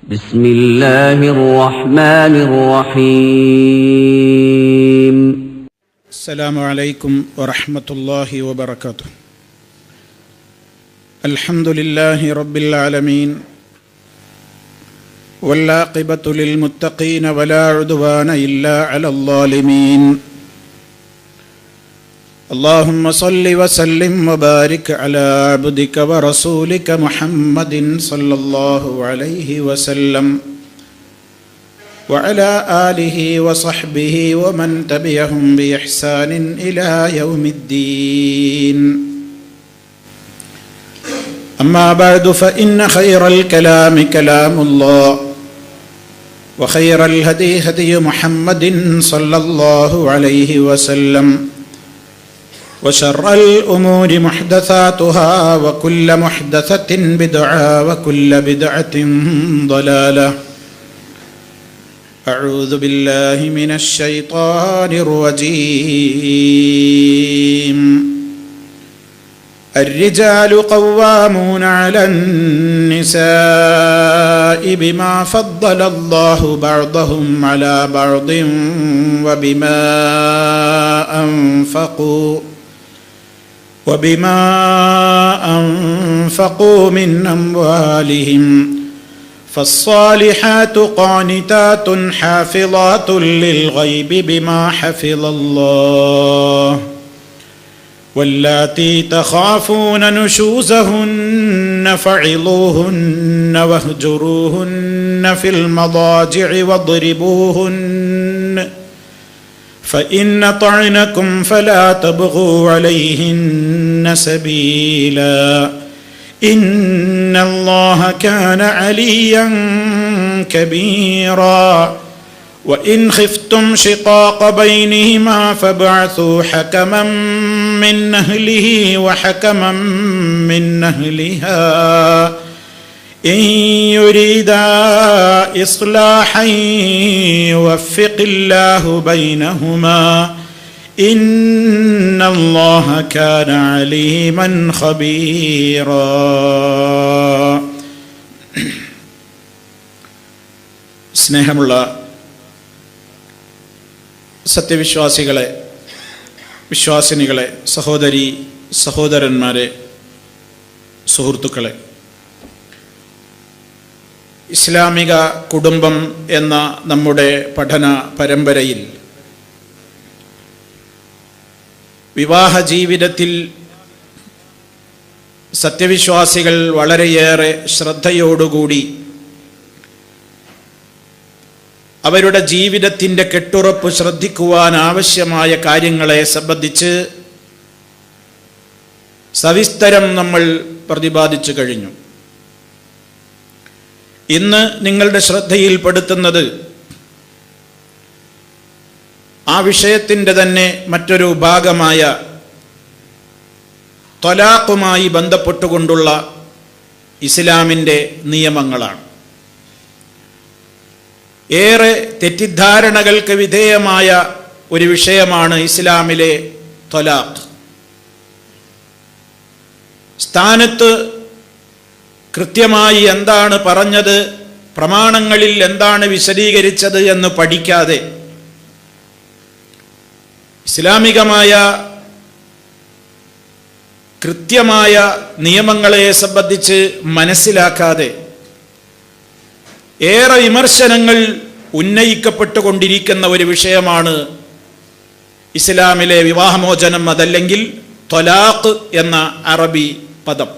بسم الله الرحمن الرحيم السلام عليكم ورحمة الله وبركاته. الحمد لله رب العالمين والعاقبة للمتقين ولا عدوان إلا على الظالمين. اللهم صل وسلم وبارك على عبدك ورسولك محمد صلى الله عليه وسلم وعلى آله وصحبه ومن تبعهم بإحسان إلى يوم الدين. أما بعد فإن خير الكلام كلام الله وخير الهدي هدي محمد صلى الله عليه وسلم وشر الأمور محدثاتها وكل محدثة بدعة وكل بدعة ضلالة. أعوذ بالله من الشيطان الرجيم. الرجال قوامون على النساء بما فضل الله بعضهم على بعض وبما أنفقوا من أموالهم فالصالحات قانتات حافظات للغيب بما حفظ الله واللاتي تخافون نشوزهن فعظوهن واهجروهن في المضاجع واضربوهن فإن طعنكم فلا تبغوا عليهن سبيلا إن الله كان عليا كبيرا. وإن خفتم شقاق بينهما فابعثوا حكما من أهله وحكما من أهلها إن يريدا إصلاحا يوفق الله بينهما إن الله كان عليما خبيرا. സ്നേഹമുള്ള സത്യവിശ്വാസികളെ, വിശ്വാസിനികളെ, സഹോദരി സഹോദരന്മാരെ, സുഹൃത്തുക്കളെ, ഇസ്ലാമിക കുടുംബം എന്ന നമ്മുടെ പഠന പരമ്പരയിൽ വിവാഹ ജീവിതത്തിൽ സത്യവിശ്വാസികൾ വളരെയേറെ ശ്രദ്ധയോടുകൂടി അവരുടെ ജീവിതത്തിൻ്റെ കെട്ടുറപ്പ് ശ്രദ്ധിക്കുവാൻ ആവശ്യമായ കാര്യങ്ങളെ സംബന്ധിച്ച് സവിസ്തരം നമ്മൾ പ്രതിപാദിച്ചു കഴിഞ്ഞു. ഇന്ന് നിങ്ങളുടെ ശ്രദ്ധയിൽപ്പെടുത്തുന്നത് ആ വിഷയത്തിൻ്റെ തന്നെ മറ്റൊരു ഭാഗമായ ത്വലാഖുമായി ബന്ധപ്പെട്ടുകൊണ്ടുള്ള ഇസ്ലാമിൻ്റെ നിയമങ്ങളാണ്. ഏറെ തെറ്റിദ്ധാരണകൾക്ക് വിധേയമായ ഒരു വിഷയമാണ് ഇസ്ലാമിലെ ത്വലാഖ്. സ്ഥാനത്ത് കൃത്യമായി എന്താണ് പറഞ്ഞത്, പ്രമാണങ്ങളിൽ എന്താണ് വിശദീകരിച്ചത് എന്ന് പഠിക്കാതെ, ഇസ്ലാമികമായ കൃത്യമായ നിയമങ്ങളെ സംബന്ധിച്ച് മനസ്സിലാക്കാതെ ഏറെ വിമർശനങ്ങൾ ഉന്നയിക്കപ്പെട്ടുകൊണ്ടിരിക്കുന്ന ഒരു വിഷയമാണ് ഇസ്ലാമിലെ വിവാഹമോചനം, അതല്ലെങ്കിൽ ത്വലാഖ് എന്ന അറബി പദം.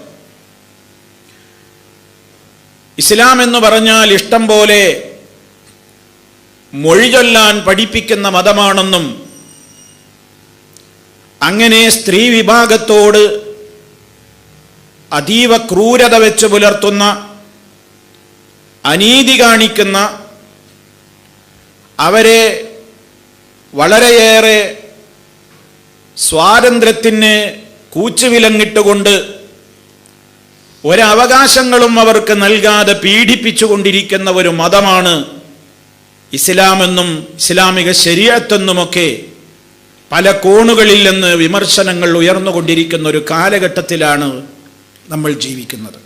ഇസ്ലാം എന്ന് പറഞ്ഞാൽ ഇഷ്ടം പോലെ മൊഴി ചൊല്ലാൻ പഠിപ്പിക്കുന്ന മതമാണെന്നും അങ്ങനെ സ്ത്രീ വിഭാഗത്തോട് അതീവ ക്രൂരത വെച്ച് പുലർത്തുന്ന, അനീതി കാണിക്കുന്ന, അവരെ വളരെയേറെ സ്വാതന്ത്ര്യത്തിന് കൂച്ചുവിലങ്ങിട്ടുകൊണ്ട് ഒരവകാശങ്ങളും അവർക്ക് നൽകാതെ പീഡിപ്പിച്ചുകൊണ്ടിരിക്കുന്ന ഒരു മതമാണ് ഇസ്ലാമെന്നും ഇസ്ലാമിക ശരീഅത്തെന്നുമൊക്കെ പല കോണുകളിൽ നിന്ന് വിമർശനങ്ങൾ ഉയർന്നുകൊണ്ടിരിക്കുന്ന ഒരു കാലഘട്ടത്തിലാണ് നമ്മൾ ജീവിക്കുന്നത്.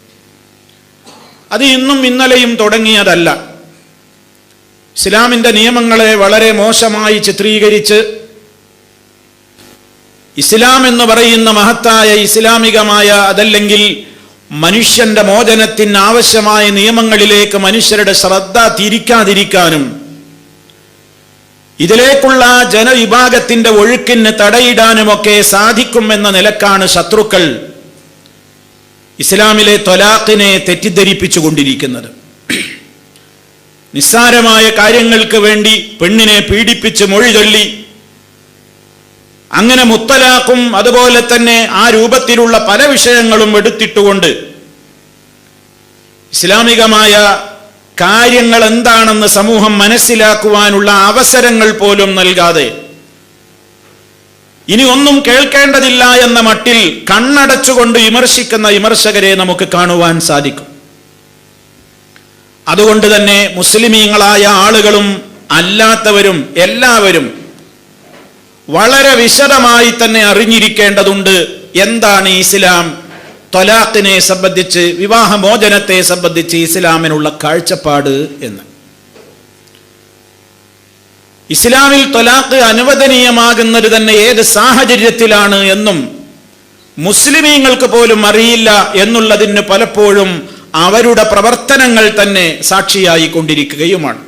അത് ഇന്നും ഇന്നലെയും തുടങ്ങിയതല്ല. ഇസ്ലാമിൻ്റെ നിയമങ്ങളെ വളരെ മോശമായി ചിത്രീകരിച്ച് ഇസ്ലാം എന്ന് പറയുന്ന മഹത്തായ ഇസ്ലാമികമായ, അതല്ലെങ്കിൽ മനുഷ്യന്റെ മോചനത്തിന് ആവശ്യമായ നിയമങ്ങളിലേക്ക് മനുഷ്യരുടെ ശ്രദ്ധ തിരിക്കാതിരിക്കാനും ഇതിലേക്കുള്ള ജനവിഭാഗത്തിന്റെ ഒഴുക്കിന് തടയിടാനുമൊക്കെ സാധിക്കുമെന്ന നിലക്കാണ് ശത്രുക്കൾ ഇസ്ലാമിലെ ത്വലാഖിനെ തെറ്റിദ്ധരിപ്പിച്ചുകൊണ്ടിരിക്കുന്നത്. നിസ്സാരമായ കാര്യങ്ങൾക്ക് വേണ്ടി പെണ്ണിനെ പീഡിപ്പിച്ച് മൊഴി ചൊല്ലി അങ്ങനെ മുത്തലാഖും അതുപോലെ തന്നെ ആ രൂപത്തിലുള്ള പല വിഷയങ്ങളും എടുത്തിട്ടുകൊണ്ട് ഇസ്ലാമികമായ കാര്യങ്ങൾ എന്താണെന്ന് സമൂഹം മനസ്സിലാക്കുവാനുള്ള അവസരങ്ങൾ പോലും നൽകാതെ ഇനി ഒന്നും കേൾക്കേണ്ടതില്ല എന്ന മട്ടിൽ കണ്ണടച്ചുകൊണ്ട് വിമർശിക്കുന്ന വിമർശകരെ നമുക്ക് കാണുവാൻ സാധിക്കും. അതുകൊണ്ട് തന്നെ മുസ്ലിമീങ്ങളായ ആളുകളും അല്ലാത്തവരും എല്ലാവരും വളരെ വിശദമായി തന്നെ അറിഞ്ഞിരിക്കേണ്ടതുണ്ട് എന്താണ് ഇസ്ലാം, ത്വലാഖിനെ സംബന്ധിച്ച്, വിവാഹമോചനത്തെ സംബന്ധിച്ച് ഇസ്ലാമിനുള്ള കാഴ്ചപ്പാട് എന്ന്. ഇസ്ലാമിൽ ത്വലാഖ് അനുവദനീയമാകുന്നത് തന്നെ ഏത് സാഹചര്യത്തിലാണ് എന്നും മുസ്ലിമീങ്ങൾക്ക് പോലും അറിയില്ല എന്നുള്ളതിന് പലപ്പോഴും അവരുടെ പ്രവർത്തനങ്ങൾ തന്നെ സാക്ഷിയായി കൊണ്ടിരിക്കുകയുമാണ്.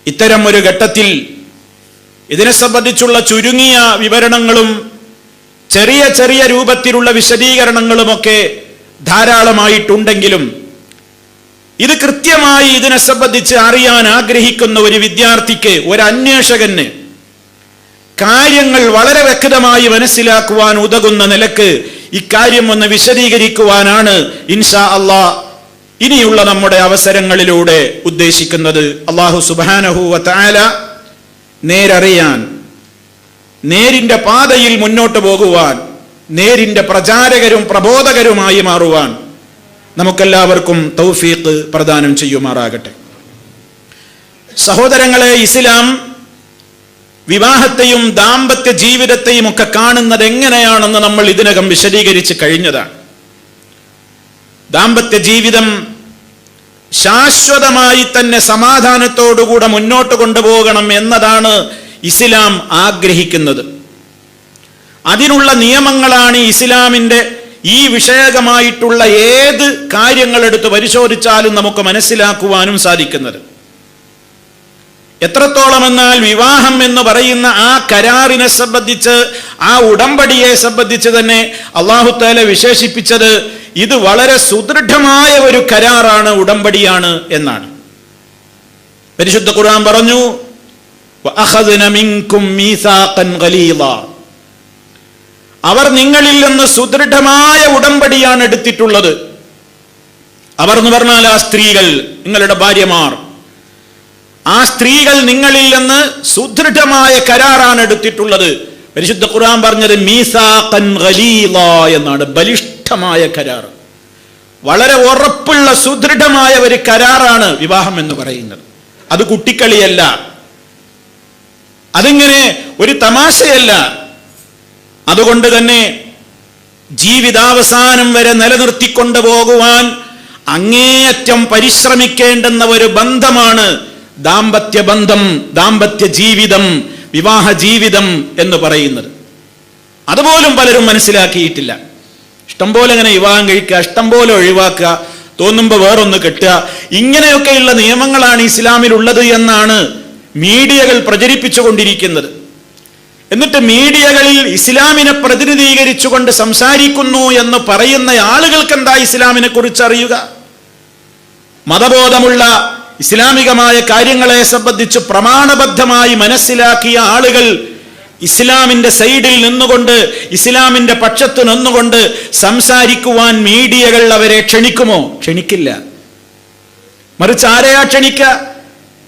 ഇത്തരം ഒരു ഘട്ടത്തിൽ ഇതിനെ സംബന്ധിച്ചുള്ള ചുരുങ്ങിയ വിവരണങ്ങളും ചെറിയ ചെറിയ രൂപത്തിലുള്ള വിശദീകരണങ്ങളുമൊക്കെ ധാരാളമായിട്ടുണ്ടെങ്കിലും ഇത് കൃത്യമായി ഇതിനെ സംബന്ധിച്ച് അറിയാൻ ആഗ്രഹിക്കുന്ന ഒരു വിദ്യാർത്ഥിക്ക്, ഒരു അന്വേഷകന് കാര്യങ്ങൾ വളരെ വ്യക്തമായി മനസ്സിലാക്കുവാൻ ഉതകുന്ന നിലക്ക് ഇക്കാര്യം ഒന്ന് വിശദീകരിക്കുവാനാണ് ഇൻഷാ അല്ലാഹ് ഇനിയുള്ള നമ്മുടെ അവസരങ്ങളിലൂടെ ഉദ്ദേശിക്കുന്നത്. അല്ലാഹു സുബ്ഹാനഹു വ തആല നേരറിയാൻ, നേരിന്റെ പാതയിൽ മുന്നോട്ട് പോകുവാൻ, നേരിന്റെ പ്രചാരകരും പ്രബോധകരുമായി മാറുവാൻ നമുക്കെല്ലാവർക്കും തൗഫീഖ് പ്രദാനം ചെയ്യുമാറാകട്ടെ. സഹോദരങ്ങളെ, ഇസ്ലാം വിവാഹത്തെയും ദാമ്പത്യ ജീവിതത്തെയും ഒക്കെ കാണുന്നത് എങ്ങനെയാണെന്ന് നമ്മൾ ഇതിനകം വിശദീകരിച്ച് കഴിഞ്ഞതാണ്. ദാമ്പത്യ ജീവിതം ശാശ്വതമായി തന്നെ സമാധാനത്തോടുകൂടെ മുന്നോട്ട് കൊണ്ടുപോകണം എന്നതാണ് ഇസ്ലാം ആഗ്രഹിക്കുന്നത്. അതിനുള്ള നിയമങ്ങളാണ് ഇസ്ലാമിൻ്റെ ഈ വിഷയകമായിട്ടുള്ള ഏത് കാര്യങ്ങളെടുത്ത് പരിശോധിച്ചാലും നമുക്ക് മനസ്സിലാക്കുവാനും സാധിക്കുന്നത്. എത്രത്തോളമെന്നാൽ വിവാഹം എന്ന് പറയുന്ന ആ കരാറിനെ സംബന്ധിച്ച്, ആ ഉടമ്പടിയെ സംബന്ധിച്ച് തന്നെ അല്ലാഹു തആല വിശേഷിപ്പിച്ചത് ഇത് വളരെ സുദൃഢമായ ഒരു കരാറാണ്, ഉടമ്പടിയാണ് എന്നാണ്. പരിശുദ്ധ ഖുർആൻ പറഞ്ഞു, വഅഖദ്ന മിൻകും മീസാഖൻ ഗലീളാ, അവർ നിങ്ങളിൽ നിന്ന് സുദൃഢമായ ഉടമ്പടിയാണ് എടുത്തിട്ടുള്ളത്. അവർ എന്ന് പറഞ്ഞാൽ ആ സ്ത്രീകൾ, നിങ്ങളുടെ ഭാര്യമാർ, ആ സ്ത്രീകൾ നിങ്ങളിൽ നിന്ന് സുദൃഢമായ കരാറാണ് എടുത്തിട്ടുള്ളത്. പരിശുദ്ധ ഖുർആൻ പറഞ്ഞത് മീസാഖൻ ഗലീളാ എന്നാണ്, ബലിഷ്ഠമായ കരാർ, വളരെ ഉറപ്പുള്ള സുദൃഢമായ ഒരു കരാറാണ് വിവാഹം എന്ന് പറയുന്നത്. അത് കുട്ടിക്കളിയല്ല, അതിങ്ങനെ ഒരു തമാശയല്ല. അതുകൊണ്ട് തന്നെ ജീവിതാവസാനം വരെ നിലനിർത്തിക്കൊണ്ടു പോകുവാൻ അങ്ങേയറ്റം പരിശ്രമിക്കേണ്ടുന്ന ഒരു ബന്ധമാണ് ദാമ്പത്യ ബന്ധം, ദാമ്പത്യ ജീവിതം, വിവാഹ ജീവിതം എന്ന് പറയുന്നത്. അതുപോലും പലരും മനസ്സിലാക്കിയിട്ടില്ല. ഇഷ്ടംപോലെ ഇങ്ങനെ വിവാഹം കഴിക്കുക, ഇഷ്ടംപോലെ ഒഴിവാക്കുക, തോന്നുമ്പോൾ വേറൊന്ന് കെട്ടുക, ഇങ്ങനെയൊക്കെയുള്ള നിയമങ്ങളാണ് ഇസ്ലാമിലുള്ളത് എന്നാണ് മീഡിയകൾ പ്രചരിപ്പിച്ചുകൊണ്ടിരിക്കുന്നത്. എന്നിട്ട് മീഡിയകളിൽ ഇസ്ലാമിനെ പ്രതിനിധീകരിച്ചുകൊണ്ട് സംസാരിക്കുന്നു എന്ന് പറയുന്ന ആളുകൾക്ക് എന്താ ഇസ്ലാമിനെ കുറിച്ച് അറിയുക? മതബോധമുള്ള ഇസ്ലാമികമായ കാര്യങ്ങളെ സംബന്ധിച്ച് പ്രമാണബദ്ധമായി മനസ്സിലാക്കിയ ആളുകൾ ഇസ്ലാമിന്റെ സൈഡിൽ നിന്നുകൊണ്ട്, ഇസ്ലാമിന്റെ പക്ഷത്ത് നിന്നുകൊണ്ട് സംസാരിക്കുവാൻ മീഡിയകൾ അവരെ ക്ഷണിക്കുമോ? ക്ഷണിക്കില്ല. മറിച്ച് ആരെയാ ക്ഷണിക്കുക?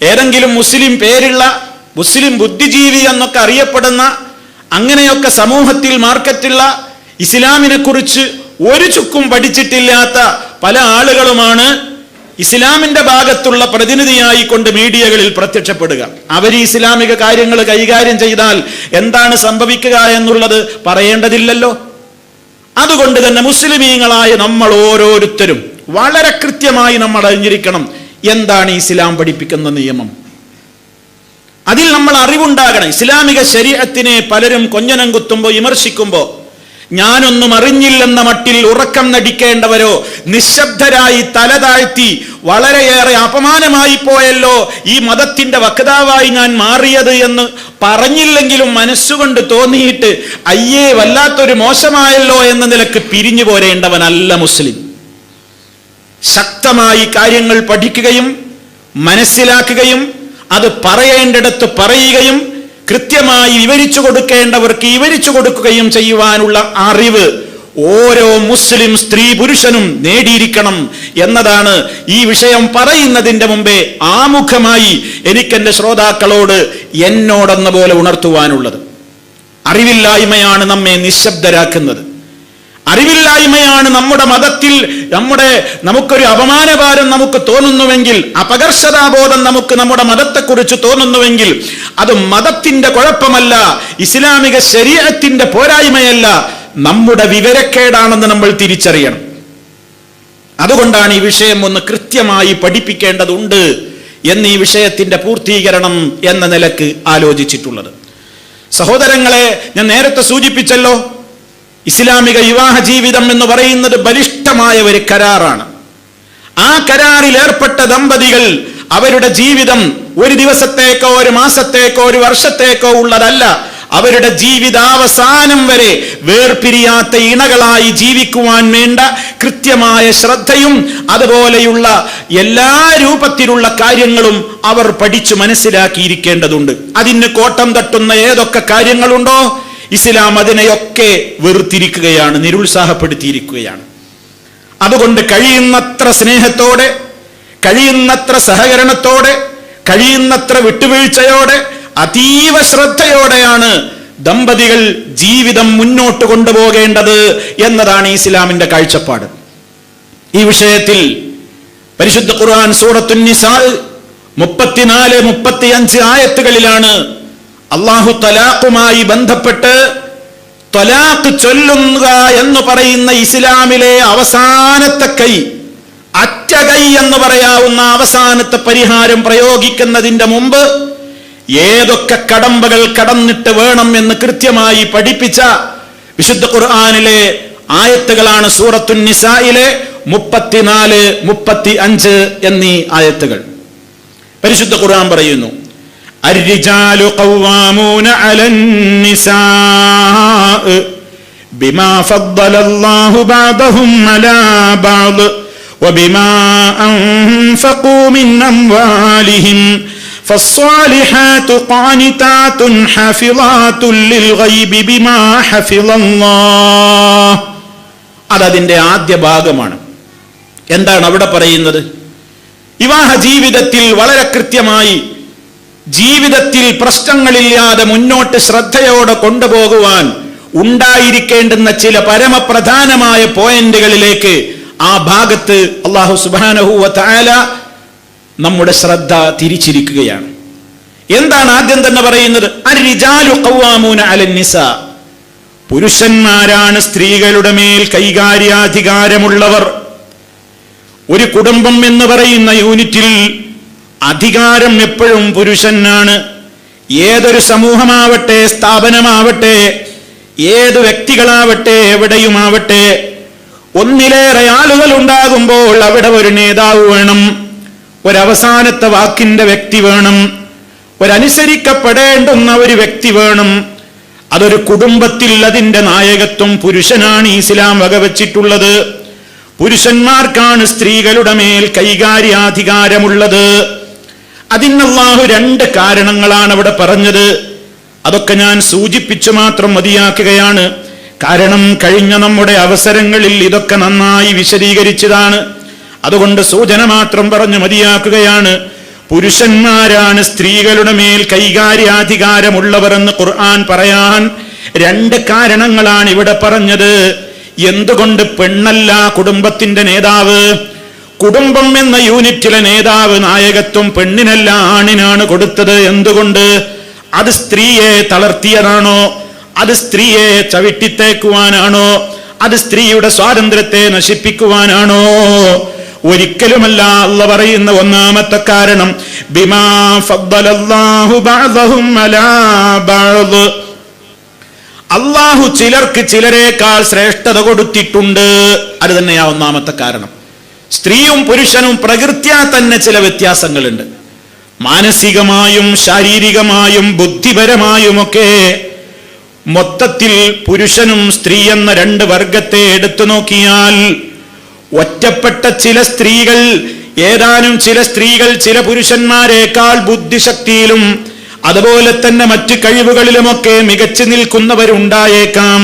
ഏതെങ്കിലും മുസ്ലിം പേരുള്ള, മുസ്ലിം ബുദ്ധിജീവി എന്നൊക്കെ അറിയപ്പെടുന്ന, അങ്ങനെയൊക്കെ സമൂഹത്തിൽ മാർക്കറ്റുള്ള, ഇസ്ലാമിനെ കുറിച്ച് ഒരു ചുക്കും പഠിച്ചിട്ടില്ലാത്ത പല ആളുകളുമാണ് ഇസ്ലാമിന്റെ ഭാഗത്തുള്ള പ്രതിനിധിയായി കൊണ്ട് മീഡിയകളിൽ പ്രത്യക്ഷപ്പെടുക. അവർ ഇസ്ലാമിക കാര്യങ്ങൾ കൈകാര്യം ചെയ്താൽ എന്താണ് സംഭവിക്കുക എന്നുള്ളത് പറയേണ്ടതില്ലല്ലോ. അതുകൊണ്ട് തന്നെ മുസ്ലിമീങ്ങളായ നമ്മൾ ഓരോരുത്തരും വളരെ കൃത്യമായി നമ്മൾ അറിഞ്ഞിരിക്കണം എന്താണ് ഇസ്ലാം പഠിപ്പിക്കുന്ന നിയമം. അതിൽ നമ്മൾ അറിവുണ്ടാകണം. ഇസ്ലാമിക ശരീഅത്തിനെ പലരും കൊഞ്ഞനം കുത്തുമ്പോൾ വിമർശിക്കുമ്പോൾ ഞാനൊന്നും അറിഞ്ഞില്ലെന്ന മട്ടിൽ ഉറക്കം നടിക്കേണ്ടവരോ നിശബ്ദരായി തല താഴ്ത്തി വളരെയേറെ അപമാനമായി പോയല്ലോ ഈ മതത്തിന്റെ വക്താവായി ഞാൻ മാറിയത് എന്ന് പറഞ്ഞില്ലെങ്കിലും മനസ്സുകൊണ്ട് തോന്നിയിട്ട് അയ്യേ വല്ലാത്തൊരു മോശമായല്ലോ എന്ന നിലക്ക് പിരിഞ്ഞു പോരേണ്ടവനല്ല മുസ്ലിം. ശക്തമായി കാര്യങ്ങൾ പഠിക്കുകയും മനസ്സിലാക്കുകയും അത് പറയേണ്ടിടത്ത് പറയുകയും കൃത്യമായി വിവരിച്ചു കൊടുക്കേണ്ടവർക്ക് വിവരിച്ചു കൊടുക്കുകയും ചെയ്യുവാനുള്ള അറിവ് ഓരോ മുസ്ലിം സ്ത്രീ പുരുഷനും നേടിയിരിക്കണം എന്നതാണ് ഈ വിഷയം പറയുന്നതിന്റെ മുമ്പേ ആമുഖമായി എനിക്കെന്റെ ശ്രോതാക്കളോട് എന്നോടെന്ന പോലെ ഉണർത്തുവാനുള്ളത്. അറിവില്ലായ്മയാണ് നമ്മെ നിശബ്ദരാക്കുന്നത്. അറിവില്ലായ്മയാണ് നമ്മുടെ മതത്തിൽ നമുക്കൊരു അപമാനഭാരം നമുക്ക് തോന്നുന്നുവെങ്കിൽ, അപകർഷതാബോധം നമുക്ക് നമ്മുടെ മതത്തെക്കുറിച്ച് തോന്നുന്നുവെങ്കിൽ അത് മതത്തിന്റെ കുഴപ്പമല്ല, ഇസ്ലാമിക ശരീഅത്തിന്റെ പോരായ്മയല്ല, നമ്മുടെ വിവരക്കേടാണെന്ന് നമ്മൾ തിരിച്ചറിയണം. അതുകൊണ്ടാണ് ഈ വിഷയം ഒന്ന് കൃത്യമായി പഠിപ്പിക്കേണ്ടതുണ്ട് എന്ന് ഈ വിഷയത്തിന്റെ പൂർത്തീകരണം എന്ന നിലക്ക് ആലോചിച്ചിട്ടുള്ളത്. സഹോദരങ്ങളെ, ഞാൻ നേരത്തെ സൂചിപ്പിച്ചല്ലോ, ഇസ്ലാമിക വിവാഹ ജീവിതം എന്ന് പറയുന്നത് ബലിഷ്ഠമായ ഒരു കരാറാണ്. ആ കരാറിൽ ഏർപ്പെട്ട ദമ്പതികൾ അവരുടെ ജീവിതം ഒരു ദിവസത്തേക്കോ ഒരു മാസത്തേക്കോ ഒരു വർഷത്തേക്കോ ഉള്ളതല്ല. അവരുടെ ജീവിതാവസാനം വരെ വേർപിരിയാത്ത ഇണകളായി ജീവിക്കുവാൻ വേണ്ട കൃത്യമായ ശ്രദ്ധയും അതുപോലെയുള്ള എല്ലാ രൂപത്തിലുള്ള കാര്യങ്ങളും അവർ പഠിച്ചു മനസ്സിലാക്കിയിരിക്കേണ്ടതുണ്ട്. അതിന് കോട്ടം തട്ടുന്ന ഏതൊക്കെ കാര്യങ്ങളുണ്ടോ ഇസ്ലാം അതിനെയൊക്കെ വെറുത്തിരിക്കുകയാണ്, നിരുത്സാഹപ്പെടുത്തിയിരിക്കുകയാണ്. അതുകൊണ്ട് കഴിയുന്നത്ര സ്നേഹത്തോടെ, കഴിയുന്നത്ര സഹകരണത്തോടെ, കഴിയുന്നത്ര വിട്ടുവീഴ്ചയോടെ, അതീവ ശ്രദ്ധയോടെയാണ് ദമ്പതികൾ ജീവിതം മുന്നോട്ട് കൊണ്ടുപോകേണ്ടത് എന്നതാണ് ഇസ്ലാമിന്റെ കാഴ്ചപ്പാട്. ഈ വിഷയത്തിൽ പരിശുദ്ധ ഖുർആൻ സൂറത്തുൻ നിസാ 34-35 ആയത്തുകളിലാണ് അല്ലാഹു തലാഖുമായി ബന്ധപ്പെട്ട് തലാഖ് ചൊല്ലുക എന്ന് പറയുന്ന ഇസ്ലാമിലെ അവസാനത്തെ കൈ, അറ്റകൈ എന്ന് പറയാവുന്ന അവസാനത്തെ പരിഹാരം പ്രയോഗിക്കുന്നതിന്റെ മുമ്പ് ഏതൊക്കെ കടമ്പകൾ കടന്നിട്ട് വേണം എന്ന് കൃത്യമായി പഠിപ്പിച്ച വിശുദ്ധ ഖുർആനിലെ ആയത്തുകളാണ് സൂറത്തുൻ നിസായിലെ 34-35 എന്നീ ആയത്തുകൾ. പരിശുദ്ധ ഖുർആൻ പറയുന്നു, الرجال قوامون على النساء بما فضل الله بعضهم على بعض وبما أنفقوا من أموالهم فالصالحات قانتات حافظات للغيب بما حفظ الله. അതതിന്റെ ആദ്യ ഭാഗമാണ്. എന്താണ് അവിടെ പറയുന്നത്? വിവാഹ ജീവിതത്തിൽ വളരെ കൃത്യമായി ജീവിതത്തിൽ പ്രശ്നങ്ങളില്ലാതെ മുന്നോട്ട് ശ്രദ്ധയോടെ കൊണ്ടുപോകുവാൻ ഉണ്ടായിരിക്കേണ്ടുന്ന ചില പരമപ്രധാനമായ പോയിന്റുകളിലേക്ക് ആ ഭാഗത്ത് അല്ലാഹു സുബ്ഹാനഹു വ തആല നമ്മുടെ ശ്രദ്ധ തിരിച്ചിരിക്കുകയാണ്. എന്താണ് ആദ്യം തന്നെ പറയുന്നത്? അർരിജാലു ഖവ്വാമൂന അലൻ നിസാ, പുരുഷന്മാരാണ് സ്ത്രീകളുടെ മേൽ കൈകാര്യാധികാരമുള്ളവർ. ഒരു കുടുംബം എന്ന് പറയുന്ന യൂണിറ്റിൽ അധികാരം എപ്പോഴും പുരുഷനാണ്. ഏതൊരു സമൂഹമാവട്ടെ, സ്ഥാപനമാവട്ടെ, ഏത് വ്യക്തികളാവട്ടെ, എവിടെയുമാവട്ടെ, ഒന്നിലേറെ ആളുകൾ ഉണ്ടാകുമ്പോൾ അവിടെ ഒരു നേതാവ് വേണം, ഒരവസാനത്തെ വാക്കിന്റെ വ്യക്തി വേണം, ഒരനുസരിക്കപ്പെടേണ്ടുന്ന ഒരു വ്യക്തി വേണം. അതൊരു കുടുംബത്തിൽ അതിന്റെ നായകത്വം പുരുഷനാണ് ഇസ്ലാം വകവച്ചിട്ടുള്ളത്. പുരുഷന്മാർക്കാണ് സ്ത്രീകളുടെ മേൽ കൈകാര്യാധികാരമുള്ളത്. അതിന് അല്ലാഹു 2 കാരണങ്ങളാണ് അവിടെ പറഞ്ഞത്. അതൊക്കെ ഞാൻ സൂചിപ്പിച്ചു മാത്രം മതിയാക്കുകയാണ്. കാരണം കഴിഞ്ഞ നമ്മുടെ അവസരങ്ങളിൽ ഇതൊക്കെ നന്നായി വിശദീകരിച്ചതാണ്. അതുകൊണ്ട് സൂചന മാത്രം പറഞ്ഞു മതിയാക്കുകയാണ്. പുരുഷന്മാരാണ് സ്ത്രീകളുടെ മേൽ കൈകാര്യാധികാരമുള്ളവർ എന്ന് ഖുർആൻ പറയാൻ 2 കാരണങ്ങളാണ് ഇവിടെ പറഞ്ഞത്. എന്തുകൊണ്ട് പെണ്ണല്ല കുടുംബത്തിന്റെ നേതാവ്? കുടുംബം എന്ന യൂണിറ്റിലെ നേതാവ്, നായകത്വം പെണ്ണിനല്ല ആണിനാണ് കൊടുത്തത്. എന്തുകൊണ്ട്? അത് സ്ത്രീയെ തളർത്തിയതാണോ? അത് സ്ത്രീയെ ചവിട്ടിത്തേക്കുവാനാണോ? അത് സ്ത്രീയുടെ സ്വാതന്ത്ര്യത്തെ നശിപ്പിക്കുവാനാണോ? ഒരിക്കലുമല്ല. അല്ലാഹു പറയുന്ന ഒന്നാമത്തെ കാരണം ബിമാ ഫദ്ദലല്ലാഹു ബഅദഹും അലാ ബഅദ്, അല്ലാഹു ചിലർക്ക് ചിലരേക്കാൾ ശ്രേഷ്ഠത കൊടുത്തിട്ടുണ്ട്. അത് തന്നെയാ ഒന്നാമത്തെ കാരണം. സ്ത്രീയും പുരുഷനും പ്രകൃത്യാ തന്നെ ചില വ്യത്യാസങ്ങളുണ്ട്. മാനസികമായും ശാരീരികമായും ബുദ്ധിപരമായുമൊക്കെ മൊത്തത്തിൽ പുരുഷനും സ്ത്രീ എന്ന രണ്ട് വർഗത്തെ എടുത്തു നോക്കിയാൽ ഒറ്റപ്പെട്ട ചില സ്ത്രീകൾ, ഏതാനും ചില സ്ത്രീകൾ ചില പുരുഷന്മാരെക്കാൾ ബുദ്ധിശക്തിയിലും അതുപോലെ തന്നെ മറ്റ് കഴിവുകളിലുമൊക്കെ മികച്ചു നിൽക്കുന്നവരുണ്ടായേക്കാം.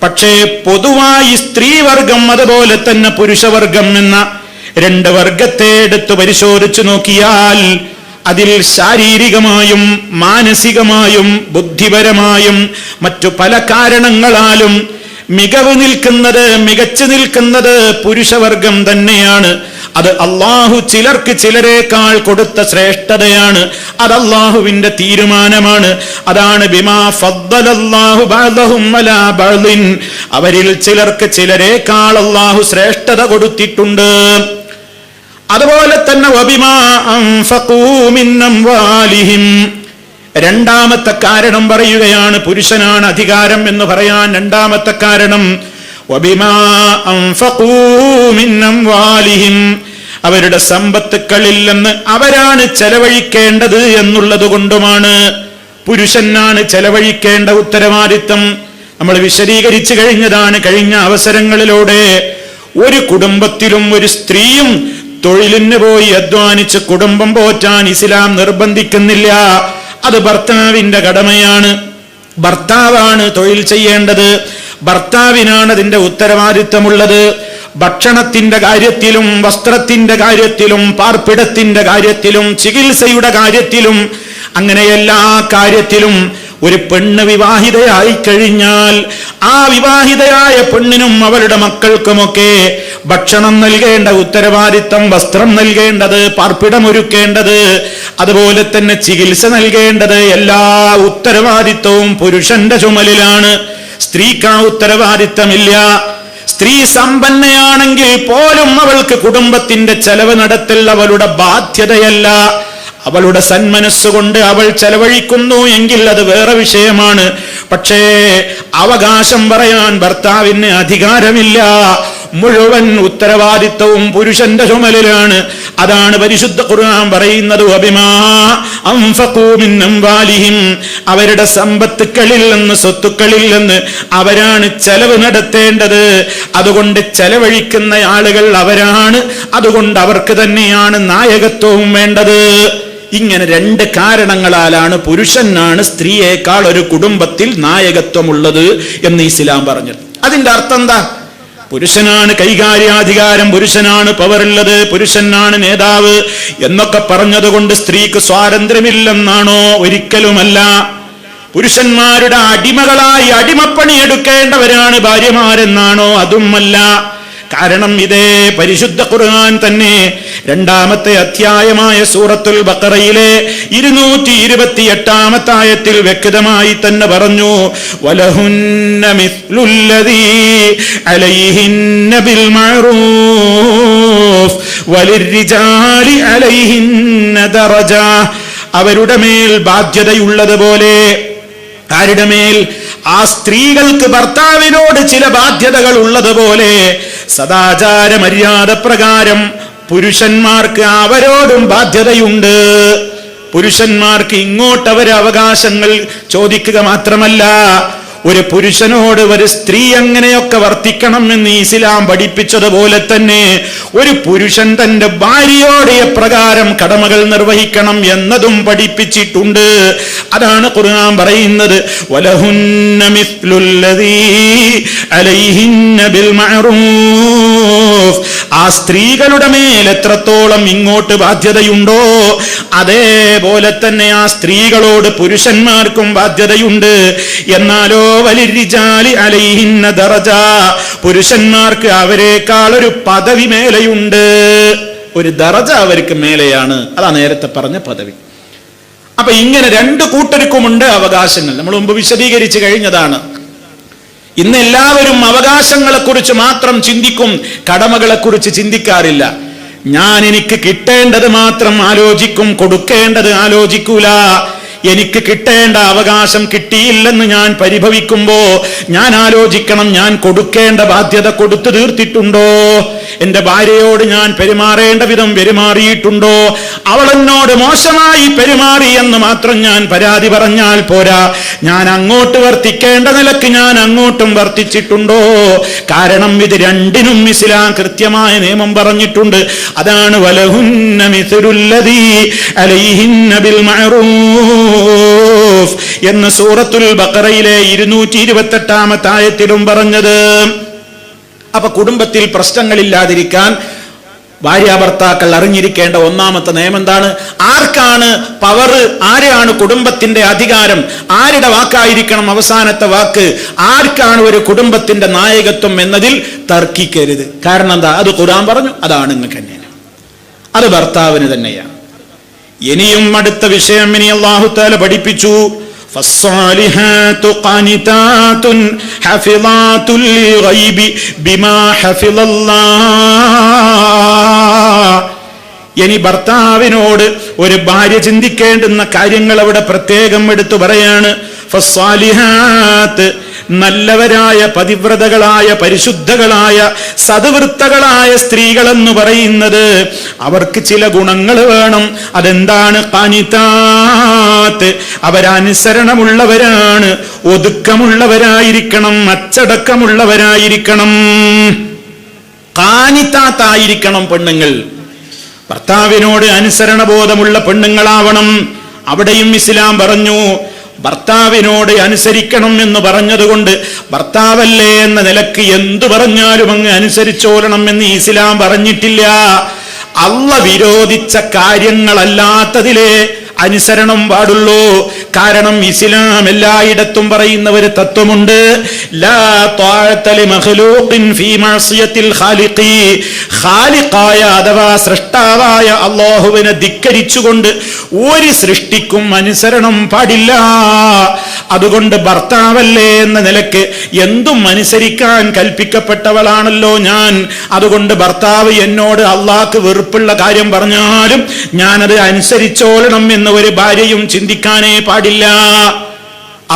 പക്ഷേ പൊതുവായി സ്ത്രീവർഗം അതുപോലെ തന്നെ പുരുഷവർഗം എന്ന രണ്ട് വർഗത്തെ എടുത്ത് പരിശോധിച്ചു നോക്കിയാൽ അതിൽ ശാരീരികമായും മാനസികമായും ബുദ്ധിപരമായും മറ്റു പല കാരണങ്ങളാലും മികച്ചു നിൽക്കുന്നത് പുരുഷവർഗം തന്നെയാണ്. അത് അല്ലാഹു ചിലർക്ക് ചിലരേക്കാൾ കൊടുത്ത ശ്രേഷ്ഠതയാണ്. അത് അല്ലാഹുവിന്റെ തീരുമാനമാണ്. അതാണ് ബിമാ ഫദ്ദലല്ലാഹു ബഅദഹും അലാ ബഅദിൻ, അവരിൽ ചിലർക്ക് ചിലരേക്കാൾ അല്ലാഹു ശ്രേഷ്ഠത കൊടുത്തിട്ടുണ്ട്. അതുപോലെ തന്നെ വബിമാ അൻഫഖൂ മിൻ അംവാലിഹിം, രണ്ടാമത്തെ കാരണം പറയുകയാണ്. പുരുഷനാണ് അധികാരം എന്ന് പറയാൻ രണ്ടാമത്തെ കാരണം വബിമാ അൻഫഖൂ മിൻ അംവാലിഹിം, അവരുടെ സമ്പത്തുക്കളിൽ നിന്ന് അവരാണ് ചെലവഴിക്കേണ്ടത് എന്നുള്ളത് കൊണ്ടുമാണ്. പുരുഷനാണ് ചെലവഴിക്കേണ്ട ഉത്തരവാദിത്വം നമ്മൾ വിശദീകരിച്ചു കഴിഞ്ഞതാണ് കഴിഞ്ഞ അവസരങ്ങളിലൂടെ. ഒരു കുടുംബത്തിലും ഒരു സ്ത്രീയും തൊഴിലിന് പോയി അധ്വാനിച്ച് കുടുംബം പോറ്റാൻ ഇസ്ലാം നിർബന്ധിക്കുന്നില്ല. അത് ഭർത്താവിന്റെ കടമയാണ്. ഭർത്താവാണ് തൊഴിൽ ചെയ്യേണ്ടത്. ഭർത്താവിനാണ് അതിന്റെ ഉത്തരവാദിത്തമുള്ളത്. ഭക്ഷണത്തിന്റെ കാര്യത്തിലും വസ്ത്രത്തിന്റെ കാര്യത്തിലും പാർപ്പിടത്തിന്റെ കാര്യത്തിലും ചികിത്സയുടെ കാര്യത്തിലും അങ്ങനെ എല്ലാ കാര്യത്തിലും ഒരു പെണ്ണ് വിവാഹിതയായി കഴിഞ്ഞാൽ ആ വിവാഹിതയായ പെണ്ണിനും അവളുടെ മക്കൾക്കുമൊക്കെ ഭക്ഷണം നൽകേണ്ട ഉത്തരവാദിത്തം, വസ്ത്രം നൽകേണ്ടത്, പാർപ്പിടമൊരുക്കേണ്ടത്, അതുപോലെ തന്നെ ചികിത്സ നൽകേണ്ടത്, എല്ലാ ഉത്തരവാദിത്വവും പുരുഷന്റെ ചുമലിലാണ്. സ്ത്രീക്ക് ആ ഉത്തരവാദിത്തമില്ല. സ്ത്രീ സമ്പന്നയാണെങ്കിൽ പോലും അവൾക്ക് കുടുംബത്തിന്റെ ചെലവ് നടത്തൽ അവളുടെ ബാധ്യതയല്ല. അവളുടെ സന്മനസ്സുകൊണ്ട് അവൾ ചെലവഴിക്കുന്നു എങ്കിൽ അത് വേറെ വിഷയമാണ്. പക്ഷേ അവകാശം പറയാൻ ഭർത്താവിന് അധികാരമില്ല. മുഴുവൻ ഉത്തരവാദിത്വവും പുരുഷന്റെ ചുമലിലാണ്. അതാണ് പരിശുദ്ധ ഖുർആൻ പറയുന്നത് വബിമാ അൻഫഖൂ മിൻ അംവാലിഹിം, അവരുടെ സമ്പത്തുക്കളിൽ നിന്ന് സ്വത്തുക്കളിൽ നിന്ന് അവരാണ് ചെലവ് നടത്തേണ്ടത്. അതുകൊണ്ട് ചെലവഴിക്കുന്ന ആളുകൾ അവരാണ്. അതുകൊണ്ട് അവർക്ക് തന്നെയാണ് നായകത്വവും വേണ്ടത്. ഇങ്ങനെ രണ്ട് കാരണങ്ങളാലാണ് പുരുഷനാണ് സ്ത്രീയേക്കാൾ ഒരു കുടുംബത്തിൽ നായകത്വമുള്ളത് എന്ന് ഇസ്ലാം പറഞ്ഞത്. അതിന്റെ അർത്ഥം എന്താ? പുരുഷനാണ് കൈകാര്യാധികാരം, പുരുഷനാണ് പവറുള്ളത്, പുരുഷനാണ് നേതാവ് എന്നൊക്കെ പറഞ്ഞതുകൊണ്ട് സ്ത്രീക്ക് സ്വാതന്ത്ര്യമില്ലെന്നാണോ? ഒരിക്കലുമല്ല. പുരുഷന്മാരുടെ അടിമകളായി അടിമപ്പണി എടുക്കേണ്ടവരാണ് ഭാര്യമാരെന്നാണോ? അതുമല്ല. കാരണം ഇതേ പരിശുദ്ധ ഖുർആൻ തന്നെ രണ്ടാമത്തെ അധ്യായമായ സൂറത്തുൽ ബഖറയിലെ 228 ആയത്തിൽ വ്യക്തമായി തന്നെ പറഞ്ഞു വലഹുന്ന മിസ്ലുല്ലദീ അലൈഹിന്ന ബിൽ മഅറൂഫ് വലിർരിജാലി അലൈഹിന്ന ദറജ, അവരുടെ മേൽ ബാധ്യതയുള്ളതുപോലെ. ആരുടെ മേൽ? ആ സ്ത്രീകൾക്ക് ഭർത്താവിനോട് ചില ബാധ്യതകൾ ഉള്ളതുപോലെ സദാചാര മര്യാദ പ്രകാരം പുരുഷന്മാർക്ക് അവരോടും ബാധ്യതയുണ്ട്. പുരുഷന്മാർക്ക് ഇങ്ങോട്ട് അവരെ അവകാശങ്ങൾ ചോദിക്കുക മാത്രമല്ല, ഒരു പുരുഷനോട് ഒരു സ്ത്രീ എങ്ങനെയൊക്കെ വർത്തിക്കണം എന്ന് ഇസ്ലാം പഠിപ്പിച്ചതുപോലെ തന്നെ ഒരു പുരുഷൻ തന്റെ ഭാര്യയോട് എപ്രകാരം കടമകൾ നിർവഹിക്കണം എന്നതും പഠിപ്പിച്ചിട്ടുണ്ട്. അതാണ് ഖുർആൻ പറയുന്നത് വലഹുന്ന മിസ്ലുല്ലദീ അലൈഹിന്ന ബിൽ മഅറൂഫ്. ആ സ്ത്രീകളുടെ മേൽ എത്രത്തോളം ഇങ്ങോട്ട് ബാധ്യതയുണ്ടോ അതേപോലെ തന്നെ ആ സ്ത്രീകളോട് പുരുഷന്മാർക്കും ബാധ്യതയുണ്ട്. എന്നാലോ വലിർരിജാലി അലൈഹിന്ന ദറജ, പുരുഷന്മാർക്ക് അവരെക്കാൾ ഒരു പദവി മേലെയുണ്ട്. ഒരു ദറജ അവർക്ക് മേലെയാണ്. അതാ നേരത്തെ പറഞ്ഞ പദവി. അപ്പൊ ഇങ്ങനെ രണ്ടു കൂട്ടർക്കുമുണ്ട് അവകാശങ്ങൾ. നമ്മൾ മുമ്പ് വിശദീകരിച്ചു കഴിഞ്ഞതാണ്. ഇന്ന് എല്ലാവരും അവകാശങ്ങളെ കുറിച്ച് മാത്രം ചിന്തിക്കും, കടമകളെ കുറിച്ച് ചിന്തിക്കാറില്ല. ഞാൻ എനിക്ക് കിട്ടേണ്ടത് മാത്രം ആലോചിക്കും, കൊടുക്കേണ്ടത് ആലോചിക്കൂല. എനിക്ക് കിട്ടേണ്ട അവകാശം കിട്ടിയില്ലെന്ന് ഞാൻ പരിഭവിക്കുമ്പോ ഞാൻ ആലോചിക്കണം, ഞാൻ കൊടുക്കേണ്ട ബാധ്യത കൊടുത്തു തീർത്തിട്ടുണ്ടോ? എന്റെ ഭാര്യയോട് ഞാൻ പെരുമാറേണ്ട വിധം പെരുമാറിയിട്ടുണ്ടോ? അവൾ എന്നോട് മോശമായി പെരുമാറി എന്ന് മാത്രം ഞാൻ പരാതി പറഞ്ഞാൽ പോരാ, ഞാൻ അങ്ങോട്ട് വർത്തിക്കേണ്ട നിലക്ക് ഞാൻ അങ്ങോട്ടും വർത്തിച്ചിട്ടുണ്ടോ? കാരണം ഇത് രണ്ടിനും ഇസ്ലാം കൃത്യമായ നിയമം പറഞ്ഞിട്ടുണ്ട്. അതാണ് വലഹുന്ന മിസ്ലുല്ലദീ അലൈഹിന്ന ബിൽ മഅറൂഫ് എന്ന് സൂറത്തുൽ ബഖറയിലെ 228 ആയത്തിലും പറഞ്ഞത്. അപ്പൊ കുടുംബത്തിൽ പ്രശ്നങ്ങളില്ലാതിരിക്കാൻ ഭാര്യ ഭർത്താക്കൾ അറിഞ്ഞിരിക്കേണ്ട ഒന്നാമത്തെ നിയമം എന്താണ്? ആർക്കാണ് പവർ, ആരെയാണ് കുടുംബത്തിന്റെ അധികാരം, ആരുടെ വാക്കായിരിക്കണം അവസാനത്തെ വാക്ക്, ആർക്കാണ് ഒരു കുടുംബത്തിന്റെ നായകത്വം എന്നതിൽ തർക്കിക്കരുത്. കാരണം എന്താ? അത് ഖുർആൻ പറഞ്ഞു, അതാണ് നിങ്ങൾക്ക് തന്നെയാണ്, അത് ഭർത്താവിന് തന്നെയാണ്. ഇനിയും അടുത്ത വിഷയം ഇനി അല്ലാഹു തആല പഠിപ്പിച്ചു. فالصالحات قانتات حافظات للغيب بما حفظ الله. ഇനി ഭർത്താവിനോട് ഒരു ഭാര്യ ചിന്തിക്കേണ്ടുന്ന കാര്യങ്ങൾ അവിടെ പ്രത്യേകം എടുത്തു പറയാണ്. ഫസ്സാലിഹാത്ത്, നല്ലവരായ പതിവ്രതകളായ പരിശുദ്ധകളായ സദ്വൃത്തകളായ സ്ത്രീകളെന്ന് പറയുന്നത് അവർക്ക് ചില ഗുണങ്ങൾ വേണം. അതെന്താണ്? ഖാനിതാത്ത്, അവരനുസരണമുള്ളവരാണ്, ഒതുക്കമുള്ളവരായിരിക്കണം, അച്ചടക്കമുള്ളവരായിരിക്കണം. ഖാനിതാത്തായിരിക്കണം പെണ്ണുങ്ങൾ. ഭർത്താവിനോട് അനുസരണബോധമുള്ള പെണ്ണുങ്ങളാവണം. അവിടെയും ഇസ്ലാം പറഞ്ഞു ഭർത്താവിനോട് അനുസരിക്കണം എന്ന് പറഞ്ഞതുകൊണ്ട് ഭർത്താവല്ലേ എന്ന നിലക്ക് എന്തു പറഞ്ഞാലും അങ്ങ് അനുസരിച്ചോളണം എന്ന് ഇസ്ലാം പറഞ്ഞിട്ടില്ല. അല്ലാഹ് വിരോധിച്ച കാര്യങ്ങളല്ലാത്തതിലേ അനുസരണം പാടുള്ളൂ. കാരണം ഇസ്ലാം എല്ലായിടത്തും പറയുന്ന ഒരു തത്വമുണ്ട്, ലാ ത്വാഅത ലിമഖ്ലൂഖിൻ ഫീ മഅസിയത്തിൽ ഖാലിഖി. ഖാലിഖായ അഥവാ സൃഷ്ടാവായ അല്ലാഹുവിനെ ധിക്കരിച്ചുകൊണ്ട് ഒരു സൃഷ്ടിക്കും അനുസരണം പാടില്ല. അതുകൊണ്ട് ഭർത്താവല്ലേ എന്ന നിലക്ക് എന്തും അനുസരിക്കാൻ കൽപ്പിക്കപ്പെട്ടവളാണല്ലോ ഞാൻ. അതുകൊണ്ട് ഭർത്താവ് എന്നോട് അള്ളാഹ്ക്ക് വെറുപ്പുള്ള കാര്യം പറഞ്ഞാലും ഞാനത് അനുസരിച്ചോളണം എന്ന് ഒരു ഭാര്യയും ചിന്തിക്കാനേ പാടില്ല.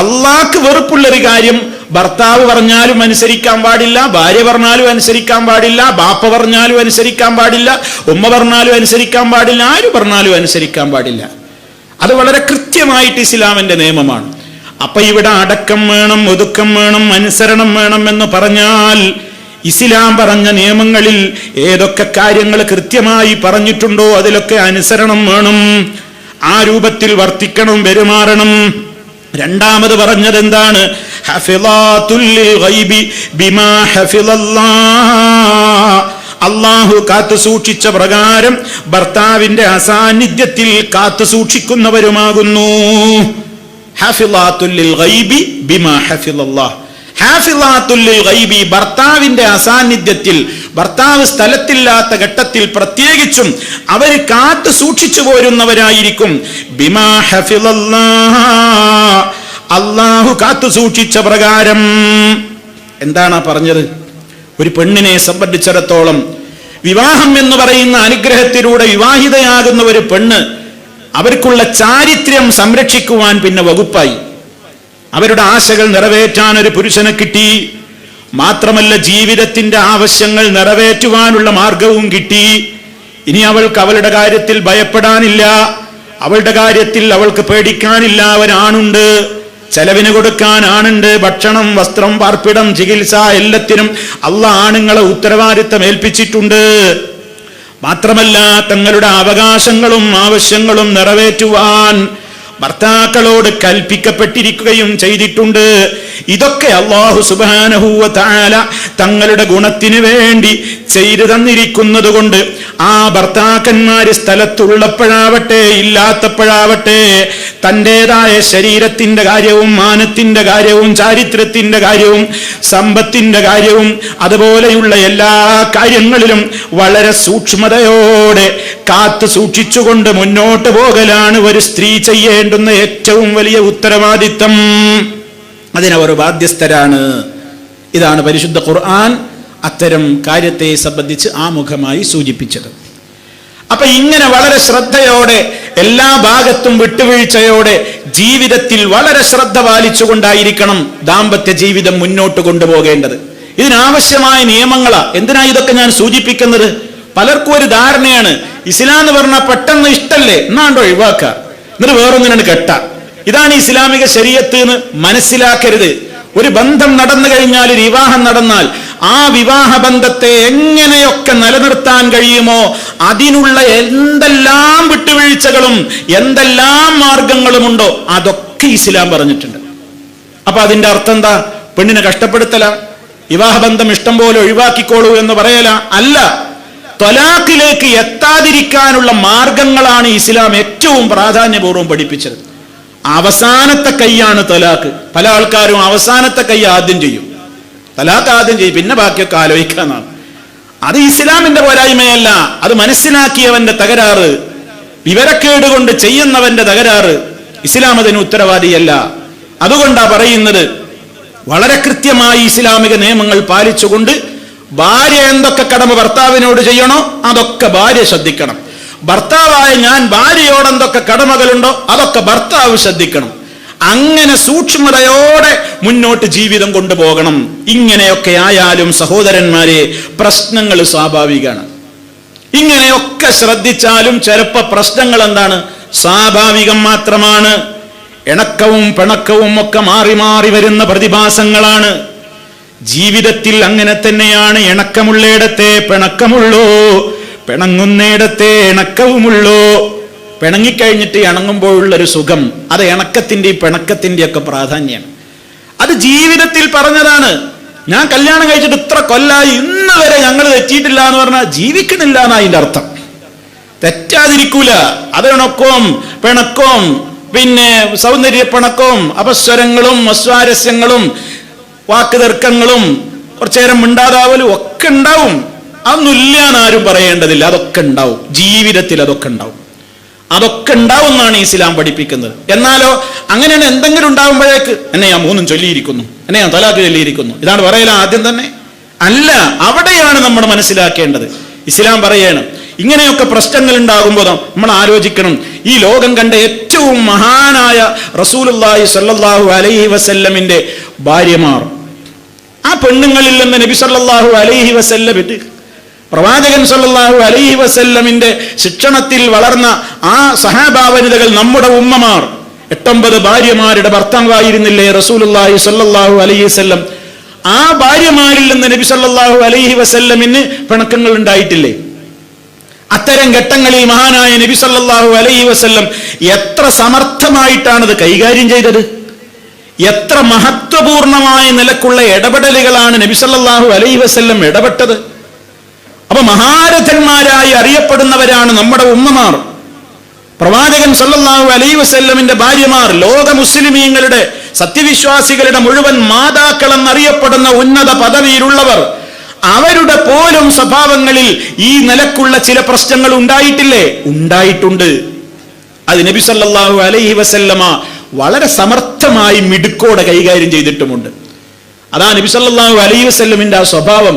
അള്ളാഹ്ക്ക് വെറുപ്പുള്ളൊരു കാര്യം ഭർത്താവ് പറഞ്ഞാലും അനുസരിക്കാൻ പാടില്ല, ഭാര്യ പറഞ്ഞാലും അനുസരിക്കാൻ പാടില്ല, ബാപ്പ പറഞ്ഞാലും അനുസരിക്കാൻ പാടില്ല, ഉമ്മ പറഞ്ഞാലും അനുസരിക്കാൻ പാടില്ല, ആര് പറഞ്ഞാലും അനുസരിക്കാൻ പാടില്ല. അത് വളരെ കൃത്യമായിട്ട് ഇസ്ലാമിന്റെ നിയമമാണ്. അപ്പൊ ഇവിടെ അടക്കം വേണം, ഒതുക്കം വേണം, അനുസരണം വേണം എന്ന് പറഞ്ഞാൽ ഇസ്ലാം പറഞ്ഞ നിയമങ്ങളിൽ ഏതൊക്കെ കാര്യങ്ങൾ കൃത്യമായി പറഞ്ഞിട്ടുണ്ടോ അതിലൊക്കെ അനുസരണം വേണം. ആ രൂപത്തിൽ വർത്തിക്കണം, പെരുമാറണം. രണ്ടാമത് പറഞ്ഞത് എന്താണ്? ഹഫിളാത്തുൽ ഗൈബി ബിമാ ഹഫിളല്ലാഹ്. അള്ളാഹു കാത്തു സൂക്ഷിച്ച പ്രകാരം ഭർത്താവിന്റെ അസാന്നിധ്യത്തിൽ കാത്തു സൂക്ഷിക്കുന്നവരുമാകുന്നു. ഹഫിളാത്തുൽ ഗൈബി ബിമാ ഹഫിളല്ലാഹ്. ഹാഫിളാത്തുൽ ഗൈബി, ഭർത്താവിന്റെ അസാന്നിധ്യത്തിൽ, ഭർത്താവ് സ്ഥലത്തില്ലാത്ത ഘട്ടത്തിൽ പ്രത്യേകിച്ചും അവർ കാത്തു സൂക്ഷിച്ചു പോരുന്നവരായിരിക്കും. ബിമാ ഹഫിളല്ലാഹ്, അള്ളാഹു കാത്തു സൂക്ഷിച്ച പ്രകാരം. എന്താണ് പറഞ്ഞത്? ഒരു പെണ്ണിനെ സംബന്ധിച്ചിടത്തോളം വിവാഹം എന്ന് പറയുന്ന അനുഗ്രഹത്തിലൂടെ വിവാഹിതയാകുന്ന ഒരു പെണ്ണ്, അവർക്കുള്ള ചാരിത്രം സംരക്ഷിക്കുവാൻ പിന്നെ വകുപ്പായി. അവരുടെ ആശകൾ നിറവേറ്റാൻ ഒരു പുരുഷനെ കിട്ടി. മാത്രമല്ല ജീവിതത്തിന്റെ ആവശ്യങ്ങൾ നിറവേറ്റുവാനുള്ള മാർഗവും കിട്ടി. ഇനി അവൾക്ക് അവളുടെ കാര്യത്തിൽ ഭയപ്പെടാനില്ല, അവളുടെ കാര്യത്തിൽ അവൾക്ക് പേടിക്കാനില്ല. ഒരാണുണ്ട്, ചെലവിന് കൊടുക്കാൻ ആണുണ്ട്, ഭക്ഷണം, വസ്ത്രം, പാർപ്പിടം, ചികിത്സ, എല്ലാത്തിനും അല്ലാഹ് ആണുങ്ങളെ ഉത്തരവാദിത്തം ഏൽപ്പിച്ചിട്ടുണ്ട്. മാത്രമല്ല തങ്ങളുടെ അവകാശങ്ങളും ആവശ്യങ്ങളും നിറവേറ്റുവാൻ ഭർത്താക്കളോട് കൽപ്പിക്കപ്പെട്ടിരിക്കുകയും ചെയ്തിട്ടുണ്ട്. ഇതൊക്കെ അല്ലാഹു സുബ്ഹാനഹു വ തആല തങ്ങളുടെ ഗുണത്തിന് വേണ്ടി ചെയ്തു തന്നിരിക്കുന്നത് കൊണ്ട് ആ ഭർത്താക്കന്മാര് സ്ഥലത്തുള്ളപ്പോഴാവട്ടെ ഇല്ലാത്തപ്പോഴാവട്ടെ തൻ്റെതായ ശരീരത്തിന്റെ കാര്യവും മാനത്തിന്റെ കാര്യവും ചാരിത്രത്തിന്റെ കാര്യവും സമ്പത്തിന്റെ കാര്യവും അതുപോലെയുള്ള എല്ലാ കാര്യങ്ങളിലും വളരെ സൂക്ഷ്മതയോടെ കാത്തു സൂക്ഷിച്ചുകൊണ്ട് മുന്നോട്ട് പോകലാണ് ഒരു സ്ത്രീ ചെയ്യേണ്ടുന്ന ഏറ്റവും വലിയ ഉത്തരവാദിത്തം. അതിനവർ ബാധ്യസ്ഥരാണ്. ഇതാണ് പരിശുദ്ധ ഖുർആൻ അത്തരം കാര്യത്തെ സംബന്ധിച്ച് ആമുഖമായി സൂചിപ്പിച്ചത്. അപ്പൊ ഇങ്ങനെ വളരെ ശ്രദ്ധയോടെ, എല്ലാ ഭാഗത്തും വിട്ടുവീഴ്ചയോടെ, ജീവിതത്തിൽ വളരെ ശ്രദ്ധ പാലിച്ചുകൊണ്ടായിരിക്കണം ദാമ്പത്യ ജീവിതം മുന്നോട്ട് കൊണ്ടുപോകേണ്ടത്. ഇതിനാവശ്യമായ നിയമങ്ങളാ. എന്തിനാ ഇതൊക്കെ ഞാൻ സൂചിപ്പിക്കുന്നത്? പലർക്കും ഒരു ധാരണയാണ്, ഇസ്ലാം എന്ന് പറഞ്ഞാൽ പെട്ടെന്ന് ഇഷ്ടല്ലേ, എന്നാണ്ടോ ഒഴിവാക്കുക, എന്നിട്ട് വേറൊന്നിനാണ് കെട്ട. ഇതാണ് ഇസ്ലാമിക ശരീഅത്ത് എന്ന് മനസ്സിലാക്കരുത്. ഒരു ബന്ധം നടന്നു കഴിഞ്ഞാൽ, ഒരു വിവാഹം നടന്നാൽ, ആ വിവാഹ ബന്ധത്തെ എങ്ങനെയൊക്കെ നിലനിർത്താൻ കഴിയുമോ അതിനുള്ള എന്തെല്ലാം വിട്ടുവീഴ്ചകളും എന്തെല്ലാം മാർഗങ്ങളുമുണ്ടോ അതൊക്കെ ഇസ്ലാം പറഞ്ഞിട്ടുണ്ട്. അപ്പൊ അതിന്റെ അർത്ഥം എന്താ? പെണ്ണിനെ കഷ്ടപ്പെടുത്തല, വിവാഹബന്ധം ഇഷ്ടം പോലെ ഒഴിവാക്കിക്കോളൂ എന്ന് പറയല അല്ല. ത്വലാഖിലേക്ക് എത്താതിരിക്കാനുള്ള മാർഗങ്ങളാണ് ഇസ്ലാം ഏറ്റവും പ്രാധാന്യപൂർവ്വം പഠിപ്പിച്ചത്. അവസാനത്തെ കൈയാണ് തലാഖ്. പല ആൾക്കാരും അവസാനത്തെ കൈ ആദ്യം ചെയ്യും, തലാഖ് ആദ്യം ചെയ്യും, പിന്നെ ബാക്കിയൊക്കെ ആലോചിക്കാന്നാണ്. അത് ഇസ്ലാമിന്റെ പോരായ്മയല്ല, അത് മനസ്സിലാക്കിയവന്റെ തകരാറ്, വിവരക്കേട് കൊണ്ട് ചെയ്യുന്നവന്റെ തകരാറ്. ഇസ്ലാം അതിന് ഉത്തരവാദിയല്ല. അതുകൊണ്ടാ പറയുന്നത്, വളരെ കൃത്യമായി ഇസ്ലാമിക നിയമങ്ങൾ പാലിച്ചുകൊണ്ട് ഭാര്യ എന്തൊക്കെ കടമ ഭർത്താവിനോട് ചെയ്യണോ അതൊക്കെ ഭാര്യ ശ്രദ്ധിക്കണം. ഭർത്താവായ ഞാൻ ഭാര്യയോട് എന്തൊക്കെ കടമകളുണ്ടോ അതൊക്കെ ഭർത്താവ് ശ്രദ്ധിക്കണം. അങ്ങനെ സൂക്ഷ്മതയോടെ മുന്നോട്ട് ജീവിതം കൊണ്ടുപോകണം. ഇങ്ങനെയൊക്കെ ആയാലും സഹോദരന്മാരെ, പ്രശ്നങ്ങൾ സ്വാഭാവികമാണ്. ഇങ്ങനെയൊക്കെ ശ്രദ്ധിച്ചാലും ചിലപ്പോ പ്രശ്നങ്ങൾ എന്താണ്? സ്വാഭാവികം മാത്രമാണ്. ഇണക്കവും പിണക്കവും ഒക്കെ മാറി മാറി വരുന്ന പ്രതിഭാസങ്ങളാണ്. ജീവിതത്തിൽ അങ്ങനെ തന്നെയാണ്. ഇണക്കമുള്ളയിടത്തെ പിണക്കമുള്ളൂ, പിണങ്ങുന്നയിടത്തെ ഇണക്കവുമുള്ളൂ. പിണങ്ങിക്കഴിഞ്ഞിട്ട് ഇണങ്ങുമ്പോഴുള്ളൊരു സുഖം, അത് ഇണക്കത്തിന്റെ പിണക്കത്തിന്റെ ഒക്കെ പ്രാധാന്യമാണ്. അത് ജീവിതത്തിൽ പറഞ്ഞതാണ്. ഞാൻ കല്യാണം കഴിച്ചിട്ട് ഇത്ര കൊല്ലായി, ഇന്ന് വരെ ഞങ്ങൾ തെറ്റിയിട്ടില്ല എന്ന് പറഞ്ഞാൽ ജീവിക്കണില്ല എന്നാ അതിന്റെ അർത്ഥം. തെറ്റാതിരിക്കൂല. അത് ഇണക്കവും പിണക്കവും പിന്നെ സൗന്ദര്യ പിണക്കവും അപസ്വരങ്ങളും അസ്വാരസ്യങ്ങളും വാക്ക് തർക്കങ്ങളും കുറച്ചേരം മിണ്ടാതാവലും ഒക്കെ ഉണ്ടാവും. അതൊന്നുമില്ല എന്നാരും പറയേണ്ടതില്ല. അതൊക്കെ ഉണ്ടാവും ജീവിതത്തിൽ, അതൊക്കെ ഉണ്ടാവും. അതൊക്കെ ഉണ്ടാവും എന്നാണ് ഇസ്ലാം പഠിപ്പിക്കുന്നത്. എന്നാലോ അങ്ങനെയാണ് എന്തെങ്കിലും ഉണ്ടാവുമ്പോഴേക്ക് എന്നെ ഞാൻ 3 ചൊല്ലിയിരിക്കുന്നു, എന്നെ ഞാൻ തലാഖ് ചൊല്ലിയിരിക്കുന്നു, ഇതാണ് പറയല ആദ്യം തന്നെ. അല്ല, അവിടെയാണ് നമ്മൾ മനസ്സിലാക്കേണ്ടത്. ഇസ്ലാം പറയണം, ഇങ്ങനെയൊക്കെ പ്രശ്നങ്ങൾ ഉണ്ടാകുമ്പോൾ നമ്മൾ ആലോചിക്കണം. ഈ ലോകം കണ്ട ഏറ്റവും മഹാനായ റസൂലുള്ളാഹി സ്വല്ലല്ലാഹു അലൈഹി വസല്ലമിന്റെ ഭാര്യമാർ, ആ പെണ്ണുങ്ങളിൽ നിന്ന് നബി സല്ലല്ലാഹു അലൈഹി വസല്ലം, പ്രവാചകൻ സല്ലല്ലാഹു അലൈഹി വസല്ലമിന്റെ ശിക്ഷണത്തിൽ വളർന്ന ആ സഹാബാ വനിതകൾ, നമ്മുടെ ഉമ്മമാർ, 8-9 ഭാര്യമാരുടെ ഭർത്താവായിരുന്നില്ലേ റസൂലുള്ളാഹി സ്വല്ലല്ലാഹു അലൈഹി വസല്ലം? ആ ഭാര്യമാരിൽ നിന്ന് നബി സല്ലല്ലാഹു അലൈഹി വസല്ലമിന് പിണക്കങ്ങൾ ഉണ്ടായിട്ടില്ലേ? അത്തരം ഘട്ടങ്ങളിൽ മഹാനായ നബി സല്ലല്ലാഹു അലൈഹി വസല്ലം എത്ര സമർത്ഥമായിട്ടാണത് കൈകാര്യം ചെയ്തത്. എത്ര മഹത്വപൂർണമായ നിലക്കുള്ള ഇടപെടലുകളാണ് നബി സല്ലല്ലാഹു അലൈഹി വസല്ലം ഇടപെട്ടത്. അപ്പൊ മഹാരഥന്മാരായി അറിയപ്പെടുന്നവരാണ് നമ്മുടെ ഉമ്മമാർ. പ്രവാചകൻ സല്ലല്ലാഹു അലൈഹി വസല്ലമിന്റെ ഭാര്യമാർ ലോക മുസ്ലിമീങ്ങളുടെ, സത്യവിശ്വാസികളുടെ മുഴുവൻ മാതാക്കളെന്നറിയപ്പെടുന്ന ഉന്നത പദവിയിലുള്ളവർ. അവരുടെ പോലും സ്വഭാവങ്ങളിൽ ഈ നിലക്കുള്ള ചില പ്രശ്നങ്ങൾ ഉണ്ടായിട്ടില്ലേ? ഉണ്ടായിട്ടുണ്ട്. അത് നബി സല്ലല്ലാഹു അലൈഹി വസല്ലമ വളരെ സമർത്ഥമായി മിടുക്കോടെ കൈകാര്യം ചെയ്തിട്ടുമുണ്ട്. അതാ നബി സല്ലല്ലാഹു അലൈഹി വസല്ലമിന്റെ ആ സ്വഭാവം.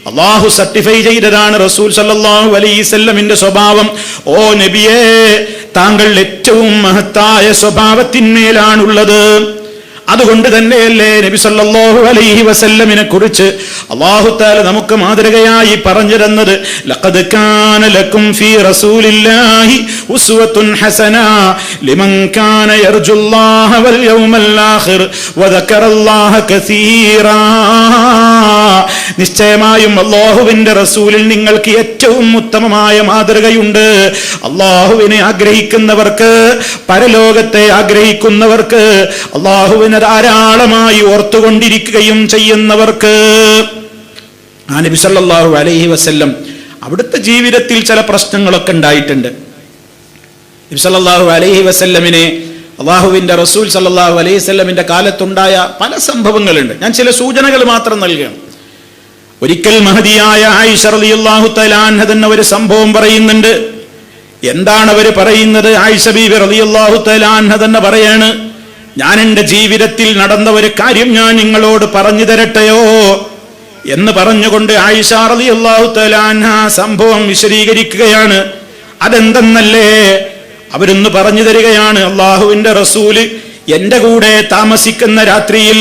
അല്ലാഹു സർട്ടിഫൈ ചെയ്തതാണ് റസൂൽ സല്ലല്ലാഹു അലൈഹി വസല്ലമിന്റെ സ്വഭാവം. ഓ നബിയേ, താങ്കൾ ഏറ്റവും മഹത്തായ സ്വഭാവത്തിന്മേലാണുള്ളത്. അതുകൊണ്ട് തന്നെയല്ലേ നബി സല്ലല്ലാഹു അലൈഹി വസല്ലമിനെ കുറിച്ച് അല്ലാഹു തആല നമുക്ക് മാതൃകയായി പറഞ്ഞു തന്നത്, ലഖദ് കാന ലക്കും ഫീ റസൂലില്ലാഹി ഉസ്വത്തുൻ ഹസന ലിമൻ കാന യർജുല്ലാഹ വൽ യൗമൽ ആഖിർ വദക്കറല്ലാഹ കസീറാ. നിശ്ചയമായും അല്ലാഹുവിന്റെ റസൂലിൽ നിങ്ങൾക്ക് ഏറ്റവും ഉത്തമമായ മാതൃകയുണ്ട്. അല്ലാഹുവിനെ ആഗ്രഹിക്കുന്നവർക്ക്, പരലോകത്തെ ആഗ്രഹിക്കുന്നവർക്ക്, അല്ലാഹുവിനെ ധാരാളമായി ഓർത്തുകൊണ്ടിരിക്കുകയും ചെയ്യുന്നവർക്ക്. ആ നബി സല്ലല്ലാഹു അലൈഹി വസല്ലം അവിടുത്തെ ജീവിതത്തിൽ ചില പ്രശ്നങ്ങളൊക്കെ ഉണ്ടായിട്ടുണ്ട്. നബി സല്ലല്ലാഹു അലൈഹി വസല്ലമിനെ അല്ലാഹുവിന്റെ റസൂൽ സല്ലല്ലാഹു അലൈഹി വസല്ലമിന്റെ കാലത്തുണ്ടായ പല സംഭവങ്ങളുണ്ട്. ഞാൻ ചില സൂചനകൾ മാത്രം നൽകുകയാണ്. ഒരിക്കൽ മഹദിയായ ആയിഷ റളിയല്ലാഹു തആല അൻഹ തന്നെ ഒരു സംഭവം പറയുന്നുണ്ട്. എന്താണ് അവർ പറയുന്നത്? ആയിഷ ബീവി റളിയല്ലാഹു തആല അൻഹ തന്നെ പറയാണ്, ഞാൻ എൻ്റെ ജീവിതത്തിൽ നടന്ന ഒരു കാര്യം ഞാൻ നിങ്ങളോട് പറഞ്ഞു തരട്ടെയോ? എന്ന് പറഞ്ഞുകൊണ്ട് ആയിഷ റളിയല്ലാഹു തആല അൻഹ സംഭവം വിശദീകരിക്കുകയാണ്. അതെന്തെന്നല്ലേ, അവരൊന്ന് പറഞ്ഞു തരികയാണ്. അള്ളാഹുവിന്റെ റസൂല് എന്റെ കൂടെ താമസിക്കുന്ന രാത്രിയിൽ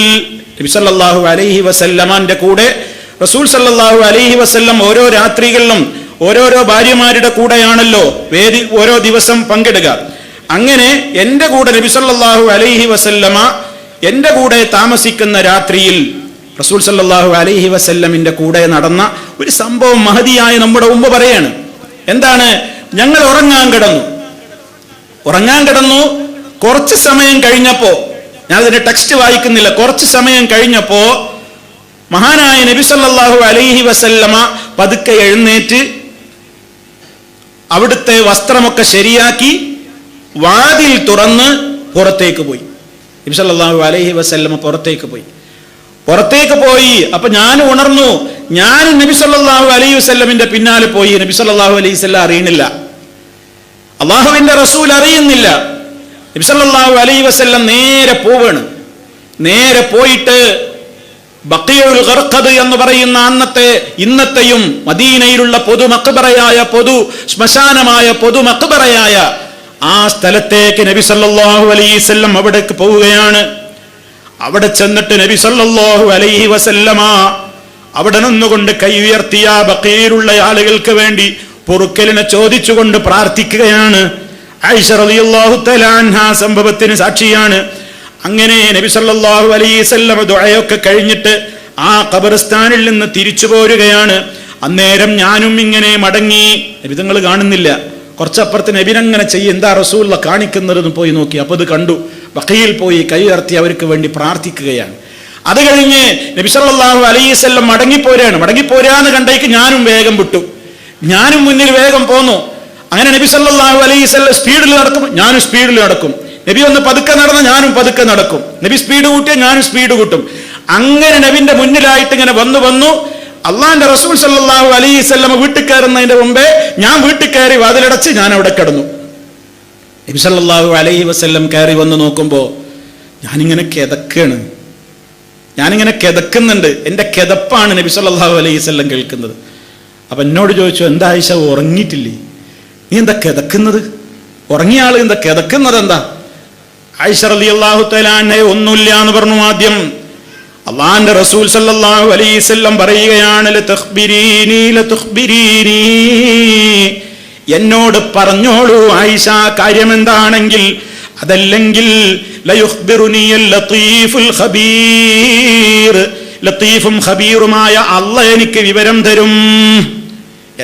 നബി സല്ലല്ലാഹു അലൈഹി വസല്ലമന്റെ കൂടെ റസൂൽ സല്ലല്ലാഹു അലൈഹി വസല്ലം ഓരോ രാത്രികളിലും ഓരോരോ ഭാര്യമാരുടെ കൂടെയാണല്ലോ ഓരോ ദിവസം പങ്കിടുക. അങ്ങനെ എന്റെ കൂടെ നബി സല്ലല്ലാഹു അലൈഹി വസല്ലമ എന്റെ കൂടെ താമസിക്കുന്ന രാത്രിയിൽ റസൂൽ സല്ലല്ലാഹു അലൈഹി വസല്ലമിന്റെ കൂടെ നടന്ന ഒരു സംഭവം മഹദിയായ നമ്മുടെ ഉമ്മ പറയാണ്. എന്താണ്? ഞങ്ങൾ ഉറങ്ങാൻ കിടന്നു. കുറച്ച് സമയം കഴിഞ്ഞപ്പോ, ഞാൻ അതിന്റെ ടെക്സ്റ്റ് വായിക്കുന്നില്ല, കുറച്ച് സമയം കഴിഞ്ഞപ്പോ മഹാനായ നബി സല്ലല്ലാഹു അലൈഹി വസല്ലമ പതുക്കെ എഴുന്നേറ്റ് അവിടുത്തെ വസ്ത്രമൊക്കെ ശരിയാക്കി വാതിൽ തുറന്ന് പുറത്തേക്ക് പോയി. നബി സല്ലല്ലാഹു അലൈഹി വസല്ലമ പുറത്തേക്ക് പോയി. അപ്പൊ ഞാൻ ഉണർന്നു. ഞാൻ നബി സല്ലല്ലാഹു അലൈഹി വസല്ലമിന്റെ പിന്നാലെ പോയി. നബി സല്ലല്ലാഹു അലൈഹി വസല്ലം അറിയണില്ല, അള്ളാഹുവിന്റെ റസൂൽ അറിയുന്നില്ല. നബി സല്ലല്ലാഹു അലൈഹി വസല്ലം നേരെ പോയിട്ട് ബഖീഉൽ ഗർഖദ് എന്ന് പറയുന്ന ഇന്നത്തെയും മദീനയിലുള്ള പൊതു ശ്മശാനമായ പൊതു മഖ്ബറയായ ആ സ്ഥലത്തേക്ക് നബി സല്ലല്ലാഹു അലൈഹി വസല്ലം അവിടേക്ക് പോവുകയാണ്. അവിടെ ചെന്നിട്ട് നബി സല്ലല്ലാഹു അലൈഹി വസല്ലമ അവിടെ നിന്നുകൊണ്ട് കൈ ഉയർത്തിയ ബഖീലുള്ള ആളുകൾക്ക് വേണ്ടി പൊറുക്കലിനെ ചോദിച്ചുകൊണ്ട് പ്രാർത്ഥിക്കുകയാണ്. ആയിഷ റളിയല്ലാഹു തആല അൻഹ സംഭവത്തിന് സാക്ഷിയാണ്. അങ്ങനെ നബി സല്ലല്ലാഹു അലൈഹി വസല്ലം ദുആയൊക്കെ കഴിഞ്ഞിട്ട് ആ ഖബർസ്ഥാനിൽ നിന്ന് തിരിച്ചു പോരുകയാണ്. അന്നേരം ഞാനും ഇങ്ങനെ മടങ്ങി. നബി തങ്ങൾ കാണുന്നില്ല. കുറച്ചപ്പുറത്ത് നബിനങ്ങനെ എന്താ റസൂലുള്ള കാണിക്കുന്നതെന്ന് പോയി നോക്കി. അപ്പൊ അത് കണ്ടു. ബഖീയിൽ പോയി കൈ ഉയർത്തി അവർക്ക് വേണ്ടി പ്രാർത്ഥിക്കുകയാണ്. അത് കഴിഞ്ഞ് നബി സല്ലല്ലാഹു അലൈഹി വസല്ലം മടങ്ങിപ്പോരാന്ന് കണ്ടേക്ക് ഞാനും വേഗം വിട്ടു. ഞാനും മുന്നിൽ വേഗം പോന്നു. അങ്ങനെ നബി സല്ലല്ലാഹു അലൈഹി വസല്ലം സ്പീഡിൽ നടക്കും, ഞാനും സ്പീഡിൽ നടക്കും. നബി ഒന്ന് പതുക്കെ നടന്ന ഞാനും പതുക്കെ നടക്കും. നബി സ്പീഡ് കൂട്ടിയ ഞാനും സ്പീഡ് കൂട്ടും. അങ്ങനെ നബിന്റെ മുന്നിലായിട്ട് ഇങ്ങനെ വന്നു അള്ളാന്റെ റസൂൽ സല്ലല്ലാഹു അലൈഹി വസല്ലം വീട്ടിൽ കയറുന്നതിന്റെ മുമ്പേ ഞാൻ വീട്ടിൽ കയറി വാതിലടച്ച് ഞാൻ അവിടെ കിടന്നു. നബി സല്ലല്ലാഹു അലൈഹി വസല്ലം കയറി വന്ന് നോക്കുമ്പോ ഞാനിങ്ങനെ കിതക്കുന്നുണ്ട്. എന്റെ കിതപ്പാണ് നബി സല്ലല്ലാഹു അലൈഹി വസല്ലം കേൾക്കുന്നത്. അപ്പൊ എന്നോട് ചോദിച്ചു, എന്താ ആയിഷ ഉറങ്ങിയിട്ടില്ലേ? നീ എന്താ കിതക്കുന്നത്? ഉറങ്ങിയ ആള് എന്താ കിതക്കുന്നത്? എന്താ? ആയിഷ റളിയല്ലാഹു തആല അൻഹ ഒന്നുമില്ല എന്ന് പറഞ്ഞു. ആദ്യം അല്ലാഹുവിന്റെ റസൂൽ സല്ലല്ലാഹു അലൈഹി വസല്ലം പറയുകയാണ്, ലതുഖ്ബിരീനി, എന്നോട് പറഞ്ഞോളൂ ആയിഷ, കാര്യം എന്താണെങ്കിൽ. അതല്ലെങ്കിൽ ലയുഖ്ബിറുനി ലത്തീഫുൽ ഖബീർ, ലത്തീഫും ഖബീറുമായ അല്ലാഹ് എനിക്ക് വിവരം തരും.